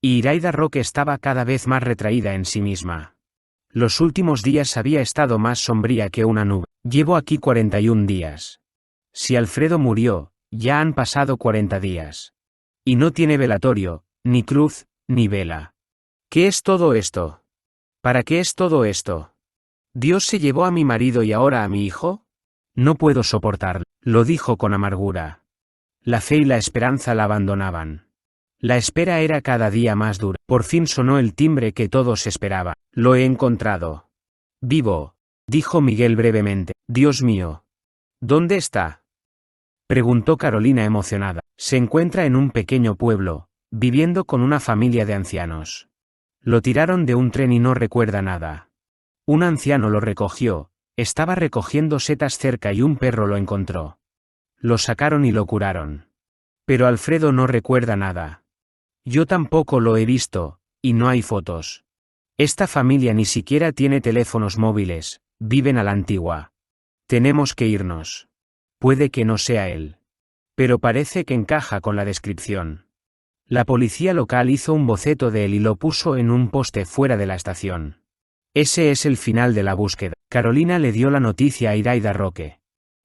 Y Iraida Roque estaba cada vez más retraída en sí misma. Los últimos días había estado más sombría que una nube. Llevo aquí 41 días. Si Alfredo murió, ya han pasado 40 días. Y no tiene velatorio, ni cruz, ni vela. ¿Qué es todo esto? ¿Para qué es todo esto? ¿Dios se llevó a mi marido y ahora a mi hijo? No puedo soportarlo, lo dijo con amargura. La fe y la esperanza la abandonaban. La espera era cada día más dura. Por fin sonó el timbre que todos esperaban. Lo he encontrado. Vivo, dijo Miguel brevemente. Dios mío. ¿Dónde está? Preguntó Carolina emocionada. Se encuentra en un pequeño pueblo, viviendo con una familia de ancianos. Lo tiraron de un tren y no recuerda nada. Un anciano lo recogió, estaba recogiendo setas cerca y un perro lo encontró. Lo sacaron y lo curaron. Pero Alfredo no recuerda nada. Yo tampoco lo he visto, y no hay fotos. Esta familia ni siquiera tiene teléfonos móviles, viven a la antigua. Tenemos que irnos. Puede que no sea él. Pero parece que encaja con la descripción. La policía local hizo un boceto de él y lo puso en un poste fuera de la estación. Ese es el final de la búsqueda. Carolina le dio la noticia a Iraida Roque.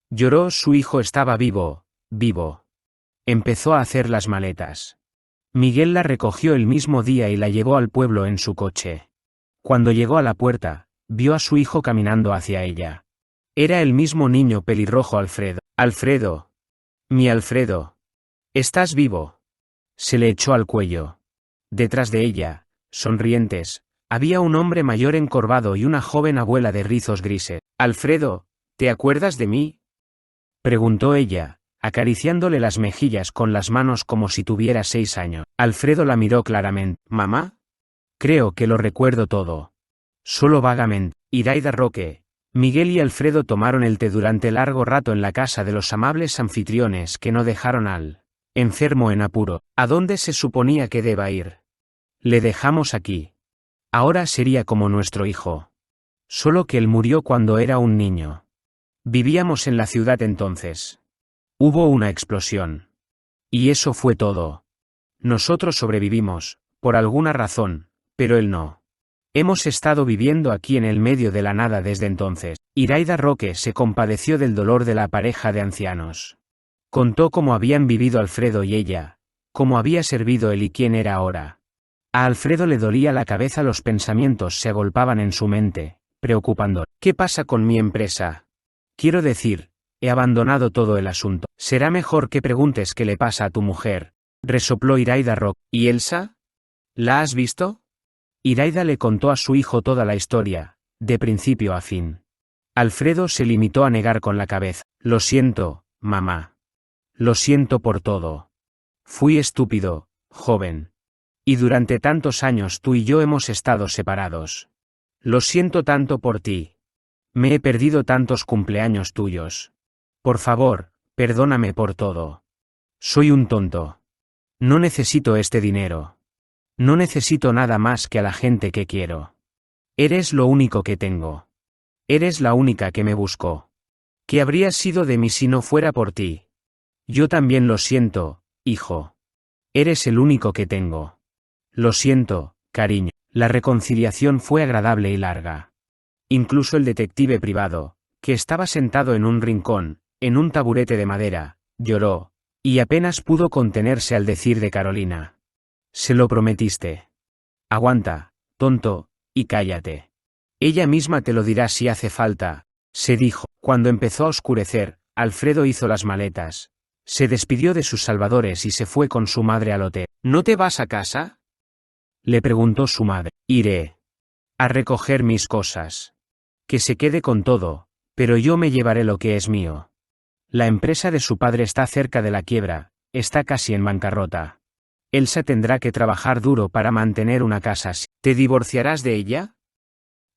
Lloró, su hijo estaba vivo, vivo. Empezó a hacer las maletas. Miguel la recogió el mismo día y la llevó al pueblo en su coche. Cuando llegó a la puerta, vio a su hijo caminando hacia ella. Era el mismo niño pelirrojo Alfredo. Alfredo. Mi Alfredo. ¿Estás vivo? Se le echó al cuello. Detrás de ella, sonrientes, había un hombre mayor encorvado y una joven abuela de rizos grises. Alfredo, ¿te acuerdas de mí? Preguntó ella, acariciándole las mejillas con las manos como si tuviera 6 años. Alfredo la miró claramente. ¿Mamá? Creo que lo recuerdo todo. Solo vagamente. Iraida Roque. Miguel y Alfredo tomaron el té durante largo rato en la casa de los amables anfitriones que no dejaron al enfermo en apuro. ¿A dónde se suponía que deba ir? Le dejamos aquí. Ahora sería como nuestro hijo. Solo que él murió cuando era un niño. Vivíamos en la ciudad entonces. Hubo una explosión. Y eso fue todo. Nosotros sobrevivimos, por alguna razón, pero él no. Hemos estado viviendo aquí en el medio de la nada desde entonces. Iraida Roque se compadeció del dolor de la pareja de ancianos. Contó cómo habían vivido Alfredo y ella, cómo había servido él y quién era ahora. A Alfredo le dolía la cabeza, los pensamientos se agolpaban en su mente, preocupando. ¿Qué pasa con mi empresa? Quiero decir, he abandonado todo el asunto. Será mejor que preguntes qué le pasa a tu mujer, resopló Iraida Roque. ¿Y Elsa? ¿La has visto? Iraida le contó a su hijo toda la historia, de principio a fin. Alfredo se limitó a negar con la cabeza. Lo siento, mamá. Lo siento por todo. Fui estúpido, joven. Y durante tantos años tú y yo hemos estado separados. Lo siento tanto por ti. Me he perdido tantos cumpleaños tuyos. Por favor, perdóname por todo. Soy un tonto. No necesito este dinero. No necesito nada más que a la gente que quiero. Eres lo único que tengo. Eres la única que me buscó. ¿Qué habría sido de mí si no fuera por ti? Yo también lo siento, hijo. Eres el único que tengo. Lo siento, cariño. La reconciliación fue agradable y larga. Incluso el detective privado, que estaba sentado en un rincón, en un taburete de madera, lloró, y apenas pudo contenerse al decir de Carolina. Se lo prometiste. Aguanta, tonto, y cállate. Ella misma te lo dirá si hace falta, se dijo. Cuando empezó a oscurecer, Alfredo hizo las maletas. Se despidió de sus salvadores y se fue con su madre al hotel. ¿No te vas a casa? Le preguntó su madre. Iré a recoger mis cosas. Que se quede con todo, pero yo me llevaré lo que es mío. La empresa de su padre está cerca de la quiebra, está casi en bancarrota. Elsa tendrá que trabajar duro para mantener una casa así. ¿Te divorciarás de ella?,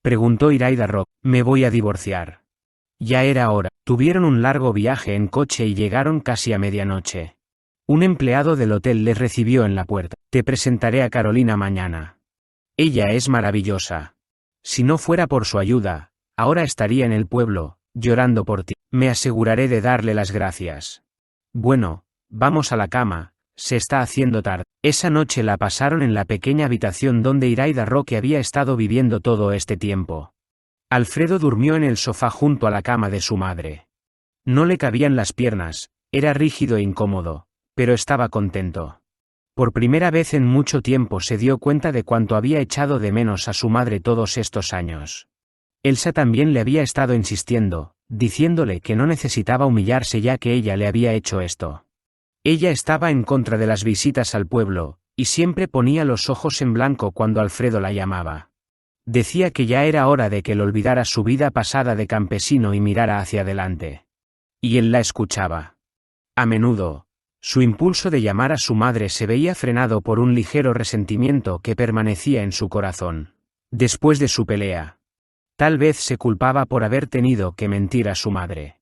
preguntó Iraida Rock. Me voy a divorciar. Ya era hora. Tuvieron un largo viaje en coche y llegaron casi a medianoche. Un empleado del hotel les recibió en la puerta. Te presentaré a Carolina mañana. Ella es maravillosa. Si no fuera por su ayuda, ahora estaría en el pueblo, llorando por ti. Me aseguraré de darle las gracias. Bueno, vamos a la cama, se está haciendo tarde. Esa noche la pasaron en la pequeña habitación donde Iraida Roque había estado viviendo todo este tiempo. Alfredo durmió en el sofá junto a la cama de su madre. No le cabían las piernas, era rígido e incómodo, pero estaba contento. Por primera vez en mucho tiempo se dio cuenta de cuánto había echado de menos a su madre todos estos años. Elsa también le había estado insistiendo, diciéndole que no necesitaba humillarse ya que ella le había hecho esto. Ella estaba en contra de las visitas al pueblo, y siempre ponía los ojos en blanco cuando Alfredo la llamaba. Decía que ya era hora de que él olvidara su vida pasada de campesino y mirara hacia adelante. Y él la escuchaba. A menudo, su impulso de llamar a su madre se veía frenado por un ligero resentimiento que permanecía en su corazón. Después de su pelea, tal vez se culpaba por haber tenido que mentir a su madre.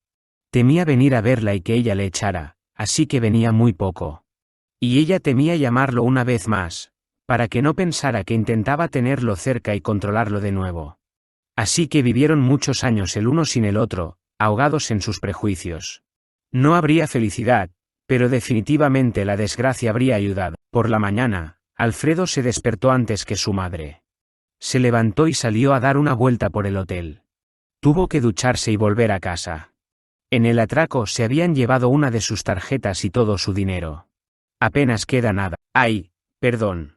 Temía venir a verla y que ella le echara, así que venía muy poco. Y ella temía llamarlo una vez más, para que no pensara que intentaba tenerlo cerca y controlarlo de nuevo. Así que vivieron muchos años el uno sin el otro, ahogados en sus prejuicios. No habría felicidad, pero definitivamente la desgracia habría ayudado. Por la mañana, Alfredo se despertó antes que su madre. Se levantó y salió a dar una vuelta por el hotel. Tuvo que ducharse y volver a casa. En el atraco se habían llevado una de sus tarjetas y todo su dinero. Apenas queda nada. ¡Ay, perdón!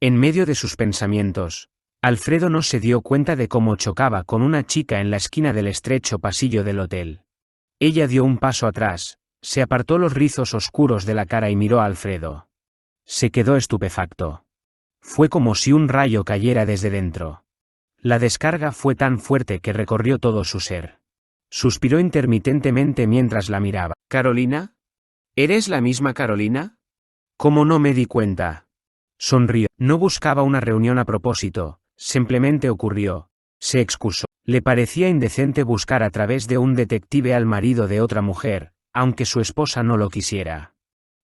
En medio de sus pensamientos, Alfredo no se dio cuenta de cómo chocaba con una chica en la esquina del estrecho pasillo del hotel. Ella dio un paso atrás, se apartó los rizos oscuros de la cara y miró a Alfredo. Se quedó estupefacto. Fue como si un rayo cayera desde dentro. La descarga fue tan fuerte que recorrió todo su ser. Suspiró intermitentemente mientras la miraba. ¿Carolina? ¿Eres la misma Carolina? ¿Cómo no me di cuenta? Sonrió. No buscaba una reunión a propósito, simplemente ocurrió. Se excusó. Le parecía indecente buscar a través de un detective al marido de otra mujer, aunque su esposa no lo quisiera.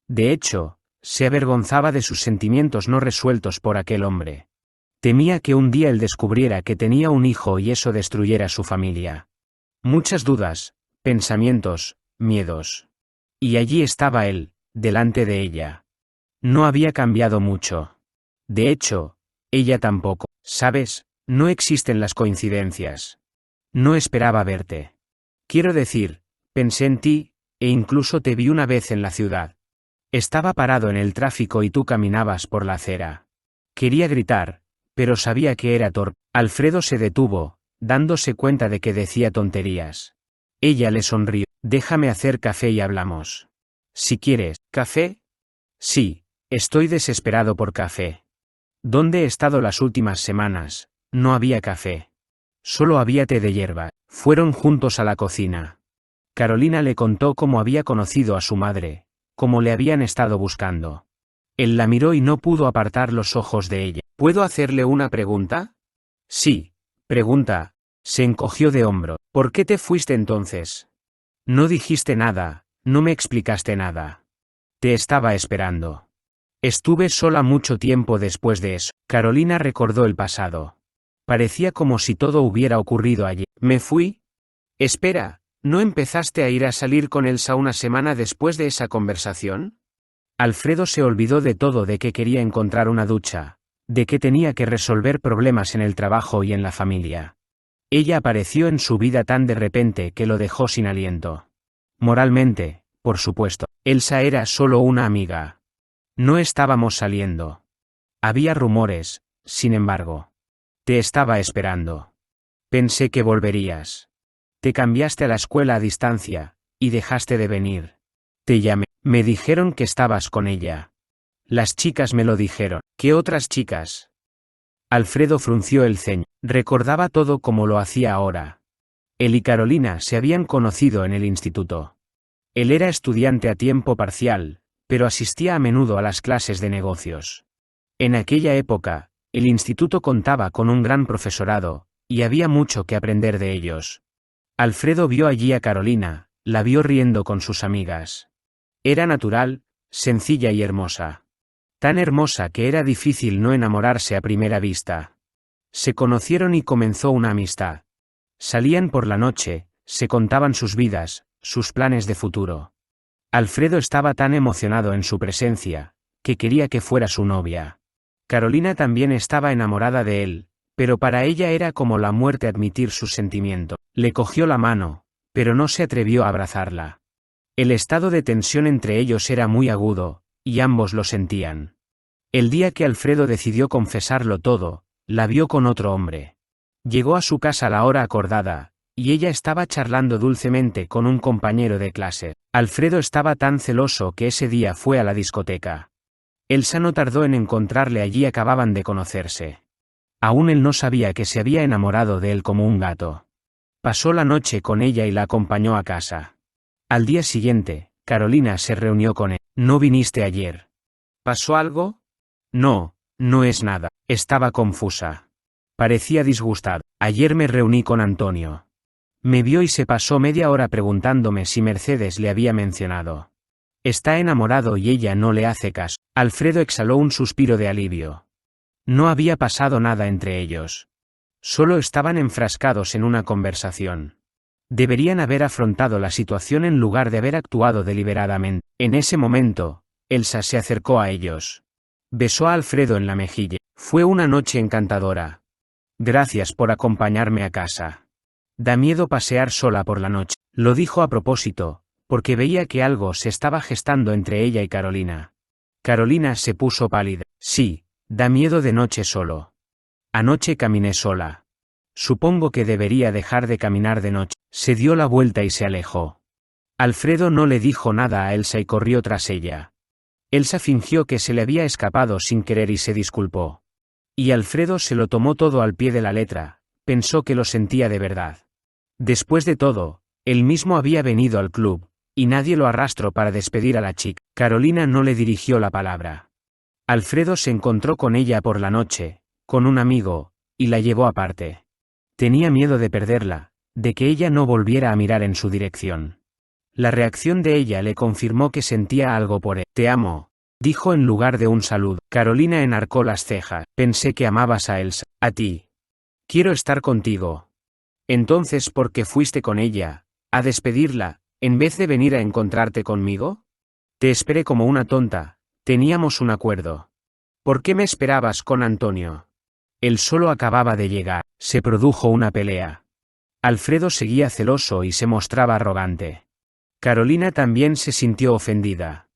De hecho, se avergonzaba de sus sentimientos no resueltos por aquel hombre. Temía que un día él descubriera que tenía un hijo y eso destruyera su familia. Muchas dudas, pensamientos, miedos. Y allí estaba él, delante de ella. No había cambiado mucho. De hecho, ella tampoco. ¿Sabes? No existen las coincidencias. No esperaba verte. Quiero decir, pensé en ti, e incluso te vi una vez en la ciudad. Estaba parado en el tráfico y tú caminabas por la acera. Quería gritar, pero sabía que era torpe. Alfredo se detuvo, dándose cuenta de que decía tonterías. Ella le sonrió. Déjame hacer café y hablamos. Si quieres. ¿Café? Sí, estoy desesperado por café. ¿Dónde he estado las últimas semanas? No había café. Solo había té de hierba. Fueron juntos a la cocina. Carolina le contó cómo había conocido a su madre, cómo le habían estado buscando. Él la miró y no pudo apartar los ojos de ella. ¿Puedo hacerle una pregunta? Sí, pregunta. Se encogió de hombro. ¿Por qué te fuiste entonces? No dijiste nada, no me explicaste nada. Te estaba esperando. Estuve sola mucho tiempo después de eso. Carolina recordó el pasado. Parecía como si todo hubiera ocurrido allí. ¿Me fui? Espera, ¿no empezaste a ir a salir con Elsa una semana después de esa conversación? Alfredo se olvidó de todo, de que quería encontrar una ducha, de que tenía que resolver problemas en el trabajo y en la familia. Ella apareció en su vida tan de repente que lo dejó sin aliento. Moralmente, por supuesto, Elsa era solo una amiga. No estábamos saliendo. Había rumores, sin embargo. Te estaba esperando. Pensé que volverías. Te cambiaste a la escuela a distancia, y dejaste de venir. Te llamé. Me dijeron que estabas con ella. Las chicas me lo dijeron. ¿Qué otras chicas? Alfredo frunció el ceño. Recordaba todo como lo hacía ahora. Él y Carolina se habían conocido en el instituto. Él era estudiante a tiempo parcial, pero asistía a menudo a las clases de negocios. En aquella época, el instituto contaba con un gran profesorado, y había mucho que aprender de ellos. Alfredo vio allí a Carolina, la vio riendo con sus amigas. Era natural, sencilla y hermosa. Tan hermosa que era difícil no enamorarse a primera vista. Se conocieron y comenzó una amistad. Salían por la noche, se contaban sus vidas, sus planes de futuro. Alfredo estaba tan emocionado en su presencia, que quería que fuera su novia. Carolina también estaba enamorada de él, pero para ella era como la muerte admitir sus sentimientos. Le cogió la mano, pero no se atrevió a abrazarla. El estado de tensión entre ellos era muy agudo, y ambos lo sentían. El día que Alfredo decidió confesarlo todo, la vio con otro hombre. Llegó a su casa a la hora acordada, y ella estaba charlando dulcemente con un compañero de clase. Alfredo estaba tan celoso que ese día fue a la discoteca. Elsa no tardó en encontrarle allí, acababan de conocerse. Aún él no sabía que se había enamorado de él como un gato. Pasó la noche con ella y la acompañó a casa. Al día siguiente, Carolina se reunió con él. ¿No viniste ayer? ¿Pasó algo? No, no es nada. Estaba confusa. Parecía disgustada. Ayer me reuní con Antonio. Me vio y se pasó media hora preguntándome si Mercedes le había mencionado. Está enamorado y ella no le hace caso. Alfredo exhaló un suspiro de alivio. No había pasado nada entre ellos. Solo estaban enfrascados en una conversación. Deberían haber afrontado la situación en lugar de haber actuado deliberadamente. En ese momento, Elsa se acercó a ellos. Besó a Alfredo en la mejilla. Fue una noche encantadora. Gracias por acompañarme a casa. Da miedo pasear sola por la noche. Lo dijo a propósito, porque veía que algo se estaba gestando entre ella y Carolina. Carolina se puso pálida. Sí, da miedo de noche solo. Anoche caminé sola. Supongo que debería dejar de caminar de noche. Se dio la vuelta y se alejó. Alfredo no le dijo nada a Elsa y corrió tras ella. Elsa fingió que se le había escapado sin querer y se disculpó. Y Alfredo se lo tomó todo al pie de la letra, pensó que lo sentía de verdad. Después de todo, él mismo había venido al club, y nadie lo arrastró para despedir a la chica. Carolina no le dirigió la palabra. Alfredo se encontró con ella por la noche, con un amigo, y la llevó aparte. Tenía miedo de perderla, de que ella no volviera a mirar en su dirección. La reacción de ella le confirmó que sentía algo por él. Te amo, dijo en lugar de un saludo. Carolina enarcó las cejas. Pensé que amabas a Elsa. A ti. Quiero estar contigo. Entonces, ¿por qué fuiste con ella, a despedirla, en vez de venir a encontrarte conmigo? Te esperé como una tonta, teníamos un acuerdo. ¿Por qué me esperabas con Antonio? Él solo acababa de llegar. Se produjo una pelea. Alfredo seguía celoso y se mostraba arrogante. Carolina también se sintió ofendida.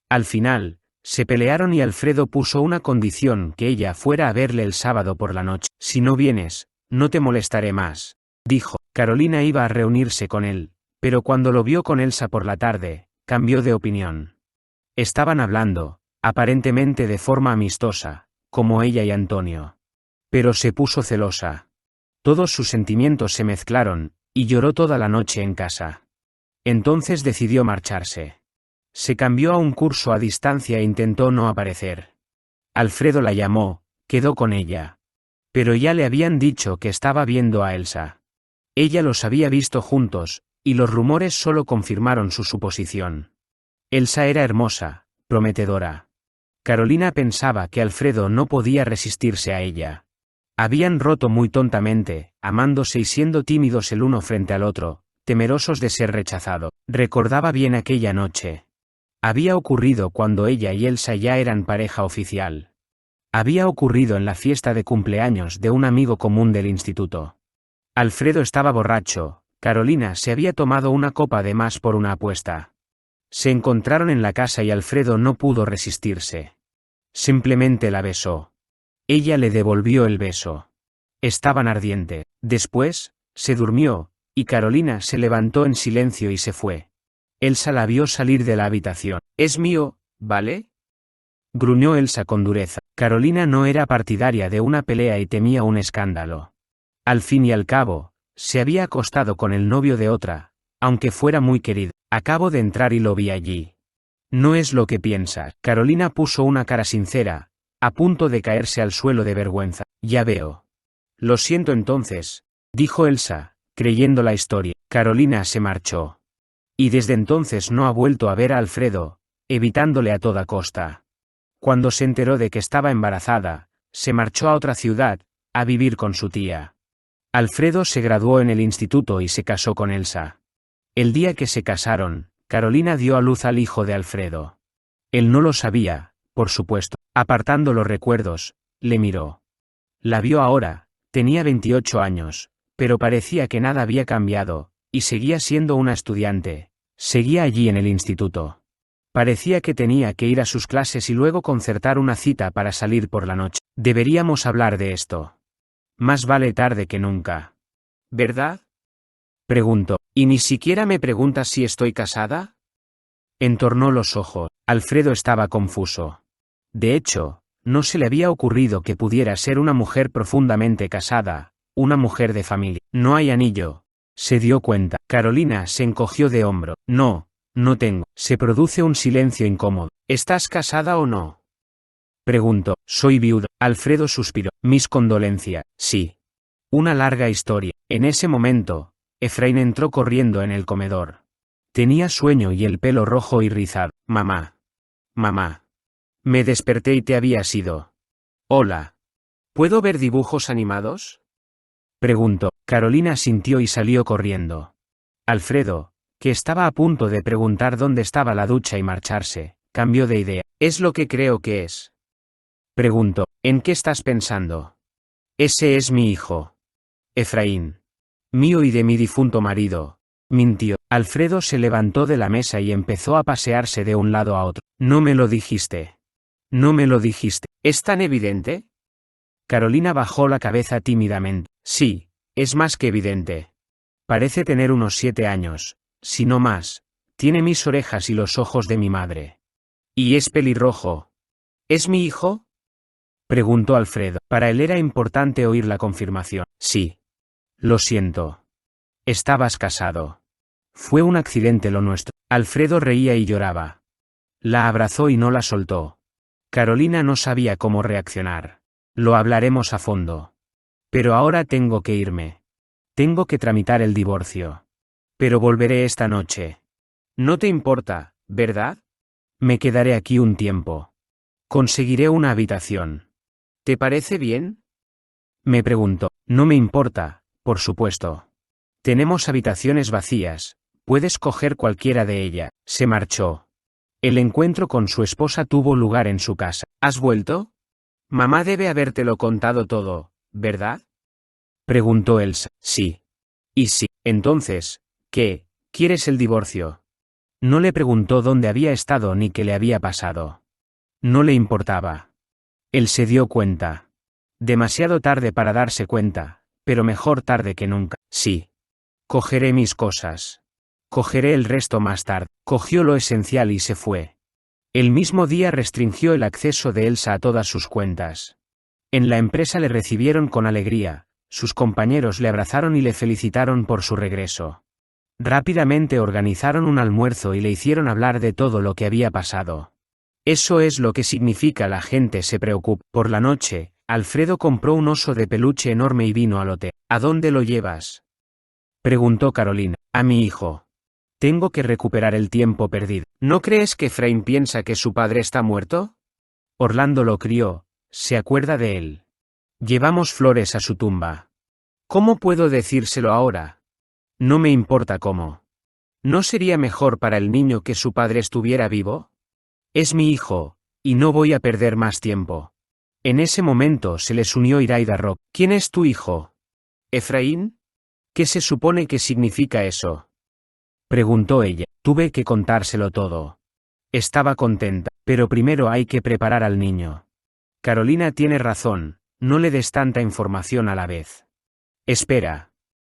Al final, se pelearon y Alfredo puso una condición: que ella fuera a verle el sábado por la noche. Si no vienes, no te molestaré más, dijo. Carolina iba a reunirse con él, pero cuando lo vio con Elsa por la tarde, cambió de opinión. Estaban hablando, aparentemente de forma amistosa, como ella y Antonio. Pero se puso celosa. Todos sus sentimientos se mezclaron, y lloró toda la noche en casa. Entonces decidió marcharse. Se cambió a un curso a distancia e intentó no aparecer. Alfredo la llamó, quedó con ella. Pero ya le habían dicho que estaba viendo a Elsa. Ella los había visto juntos, y los rumores solo confirmaron su suposición. Elsa era hermosa, prometedora. Carolina pensaba que Alfredo no podía resistirse a ella. Habían roto muy tontamente, amándose y siendo tímidos el uno frente al otro, temerosos de ser rechazado. Recordaba bien aquella noche. Había ocurrido cuando ella y Elsa ya eran pareja oficial. Había ocurrido en la fiesta de cumpleaños de un amigo común del instituto. Alfredo estaba borracho, Carolina se había tomado una copa de más por una apuesta. Se encontraron en la casa y Alfredo no pudo resistirse. Simplemente la besó. Ella le devolvió el beso. Estaban ardientes. Después, se durmió, y Carolina se levantó en silencio y se fue. Elsa la vio salir de la habitación. Es mío, ¿vale? gruñó Elsa con dureza. Carolina no era partidaria de una pelea y temía un escándalo. Al fin y al cabo, se había acostado con el novio de otra, aunque fuera muy querido. Acabo de entrar y lo vi allí. No es lo que piensas. Carolina puso una cara sincera, a punto de caerse al suelo de vergüenza. Ya veo. Lo siento entonces, dijo Elsa, creyendo la historia. Carolina se marchó. Y desde entonces no ha vuelto a ver a Alfredo, evitándole a toda costa. Cuando se enteró de que estaba embarazada, se marchó a otra ciudad, a vivir con su tía. Alfredo se graduó en el instituto y se casó con Elsa. El día que se casaron, Carolina dio a luz al hijo de Alfredo. Él no lo sabía, por supuesto. Apartando los recuerdos, le miró. La vio ahora, tenía 28 años, pero parecía que nada había cambiado, y seguía siendo una estudiante. Seguía allí en el instituto. Parecía que tenía que ir a sus clases y luego concertar una cita para salir por la noche. Deberíamos hablar de esto. Más vale tarde que nunca. ¿Verdad? Preguntó. ¿Y ni siquiera me preguntas si estoy casada? Entornó los ojos. Alfredo estaba confuso. De hecho, no se le había ocurrido que pudiera ser una mujer profundamente casada, una mujer de familia. No hay anillo. Se dio cuenta. Carolina se encogió de hombro. No, no tengo. Se produce un silencio incómodo. ¿Estás casada o no? Preguntó. Soy viuda. Alfredo suspiró. Mis condolencias. Sí. Una larga historia. En ese momento, Efraín entró corriendo en el comedor. Tenía sueño y el pelo rojo y rizado. Mamá. Mamá. Me desperté y te habías ido. Hola. ¿Puedo ver dibujos animados? Preguntó. Carolina asintió y salió corriendo. Alfredo, que estaba a punto de preguntar dónde estaba la ducha y marcharse, cambió de idea. ¿Es lo que creo que es? Preguntó. ¿En qué estás pensando? Ese es mi hijo. Efraín. Mío y de mi difunto marido. Mintió. Alfredo se levantó de la mesa y empezó a pasearse de un lado a otro. No me lo dijiste. No me lo dijiste. ¿Es tan evidente? Carolina bajó la cabeza tímidamente. Sí, es más que evidente. Parece tener unos 7 años, si no más. Tiene mis orejas y los ojos de mi madre. ¿Y es pelirrojo? ¿Es mi hijo? Preguntó Alfredo. Para él era importante oír la confirmación. Sí. Lo siento. Estabas casado. Fue un accidente lo nuestro. Alfredo reía y lloraba. La abrazó y no la soltó. Carolina no sabía cómo reaccionar. Lo hablaremos a fondo. Pero ahora tengo que irme. Tengo que tramitar el divorcio. Pero volveré esta noche. No te importa, ¿verdad? Me quedaré aquí un tiempo. Conseguiré una habitación. ¿Te parece bien? Me preguntó. No me importa, por supuesto. Tenemos habitaciones vacías, puedes coger cualquiera de ellas. Se marchó. El encuentro con su esposa tuvo lugar en su casa. ¿Has vuelto? Mamá debe habértelo contado todo, ¿verdad? Preguntó Elsa. Sí. Y sí. Entonces, ¿qué? ¿Quieres el divorcio? No le preguntó dónde había estado ni qué le había pasado. No le importaba. Él se dio cuenta. Demasiado tarde para darse cuenta, pero mejor tarde que nunca. Sí. Cogeré mis cosas. Cogeré el resto más tarde. Cogió lo esencial y se fue. El mismo día restringió el acceso de Elsa a todas sus cuentas. En la empresa le recibieron con alegría, sus compañeros le abrazaron y le felicitaron por su regreso. Rápidamente organizaron un almuerzo y le hicieron hablar de todo lo que había pasado. Eso es lo que significa la gente se preocupa. Por la noche, Alfredo compró un oso de peluche enorme y vino al hotel. ¿A dónde lo llevas? Preguntó Carolina. A mi hijo. Tengo que recuperar el tiempo perdido. ¿No crees que Efraín piensa que su padre está muerto? Orlando lo crió, se acuerda de él. Llevamos flores a su tumba. ¿Cómo puedo decírselo ahora? No me importa cómo. ¿No sería mejor para el niño que su padre estuviera vivo? Es mi hijo, y no voy a perder más tiempo. En ese momento se les unió Iraida Rock. ¿Quién es tu hijo? ¿Efraín? ¿Qué se supone que significa eso? Preguntó ella. Tuve que contárselo todo. Estaba contenta, pero primero hay que preparar al niño. Carolina tiene razón, no le des tanta información a la vez. Espera.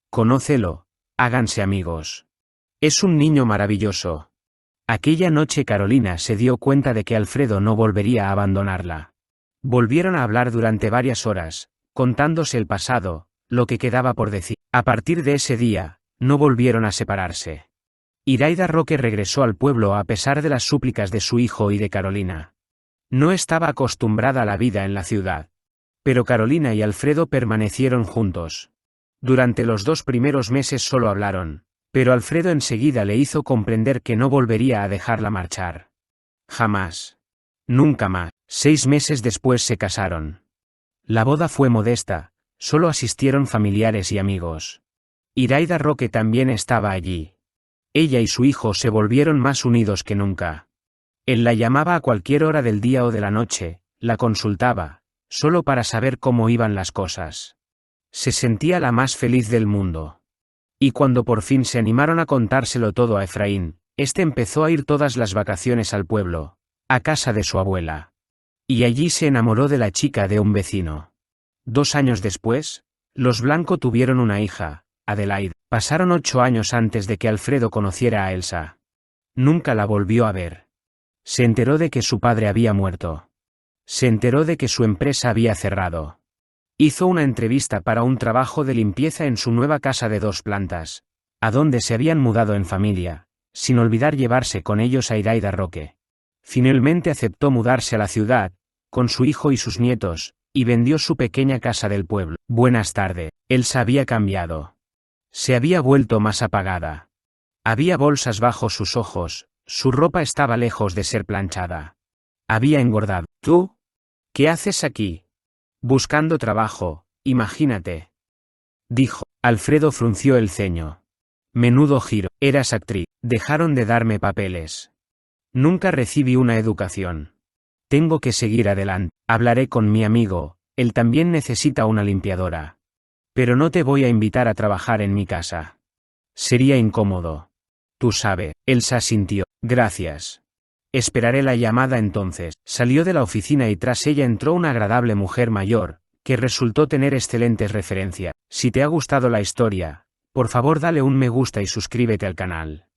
Conócelo, háganse amigos. Es un niño maravilloso. Aquella noche Carolina se dio cuenta de que Alfredo no volvería a abandonarla. Volvieron a hablar durante varias horas, contándose el pasado, lo que quedaba por decir. A partir de ese día, no volvieron a separarse. Iraida Roque regresó al pueblo a pesar de las súplicas de su hijo y de Carolina. No estaba acostumbrada a la vida en la ciudad. Pero Carolina y Alfredo permanecieron juntos. Durante los 2 primeros meses solo hablaron, pero Alfredo enseguida le hizo comprender que no volvería a dejarla marchar. Jamás. Nunca más. 6 meses después se casaron. La boda fue modesta, solo asistieron familiares y amigos. Iraida Roque también estaba allí. Ella y su hijo se volvieron más unidos que nunca. Él la llamaba a cualquier hora del día o de la noche, la consultaba, solo para saber cómo iban las cosas. Se sentía la más feliz del mundo. Y cuando por fin se animaron a contárselo todo a Efraín, este empezó a ir todas las vacaciones al pueblo, a casa de su abuela. Y allí se enamoró de la chica de un vecino. 2 años después, los Blanco tuvieron una hija, Adelaide. Pasaron 8 años antes de que Alfredo conociera a Elsa. Nunca la volvió a ver. Se enteró de que su padre había muerto. Se enteró de que su empresa había cerrado. Hizo una entrevista para un trabajo de limpieza en su nueva casa de 2 plantas, a donde se habían mudado en familia, sin olvidar llevarse con ellos a Iraida Roque. Finalmente aceptó mudarse a la ciudad, con su hijo y sus nietos, y vendió su pequeña casa del pueblo. Buenas tardes. Elsa había cambiado. Se había vuelto más apagada. Había bolsas bajo sus ojos, su ropa estaba lejos de ser planchada. Había engordado. ¿Tú? ¿Qué haces aquí? Buscando trabajo, imagínate. Dijo. Alfredo frunció el ceño. Menudo giro. Eras actriz. Dejaron de darme papeles. Nunca recibí una educación. Tengo que seguir adelante. Hablaré con mi amigo, él también necesita una limpiadora. Pero no te voy a invitar a trabajar en mi casa. Sería incómodo. Tú sabes. Elsa sintió. Gracias. Esperaré la llamada entonces. Salió de la oficina y tras ella entró una agradable mujer mayor, que resultó tener excelentes referencias. Si te ha gustado la historia, por favor dale un me gusta y suscríbete al canal.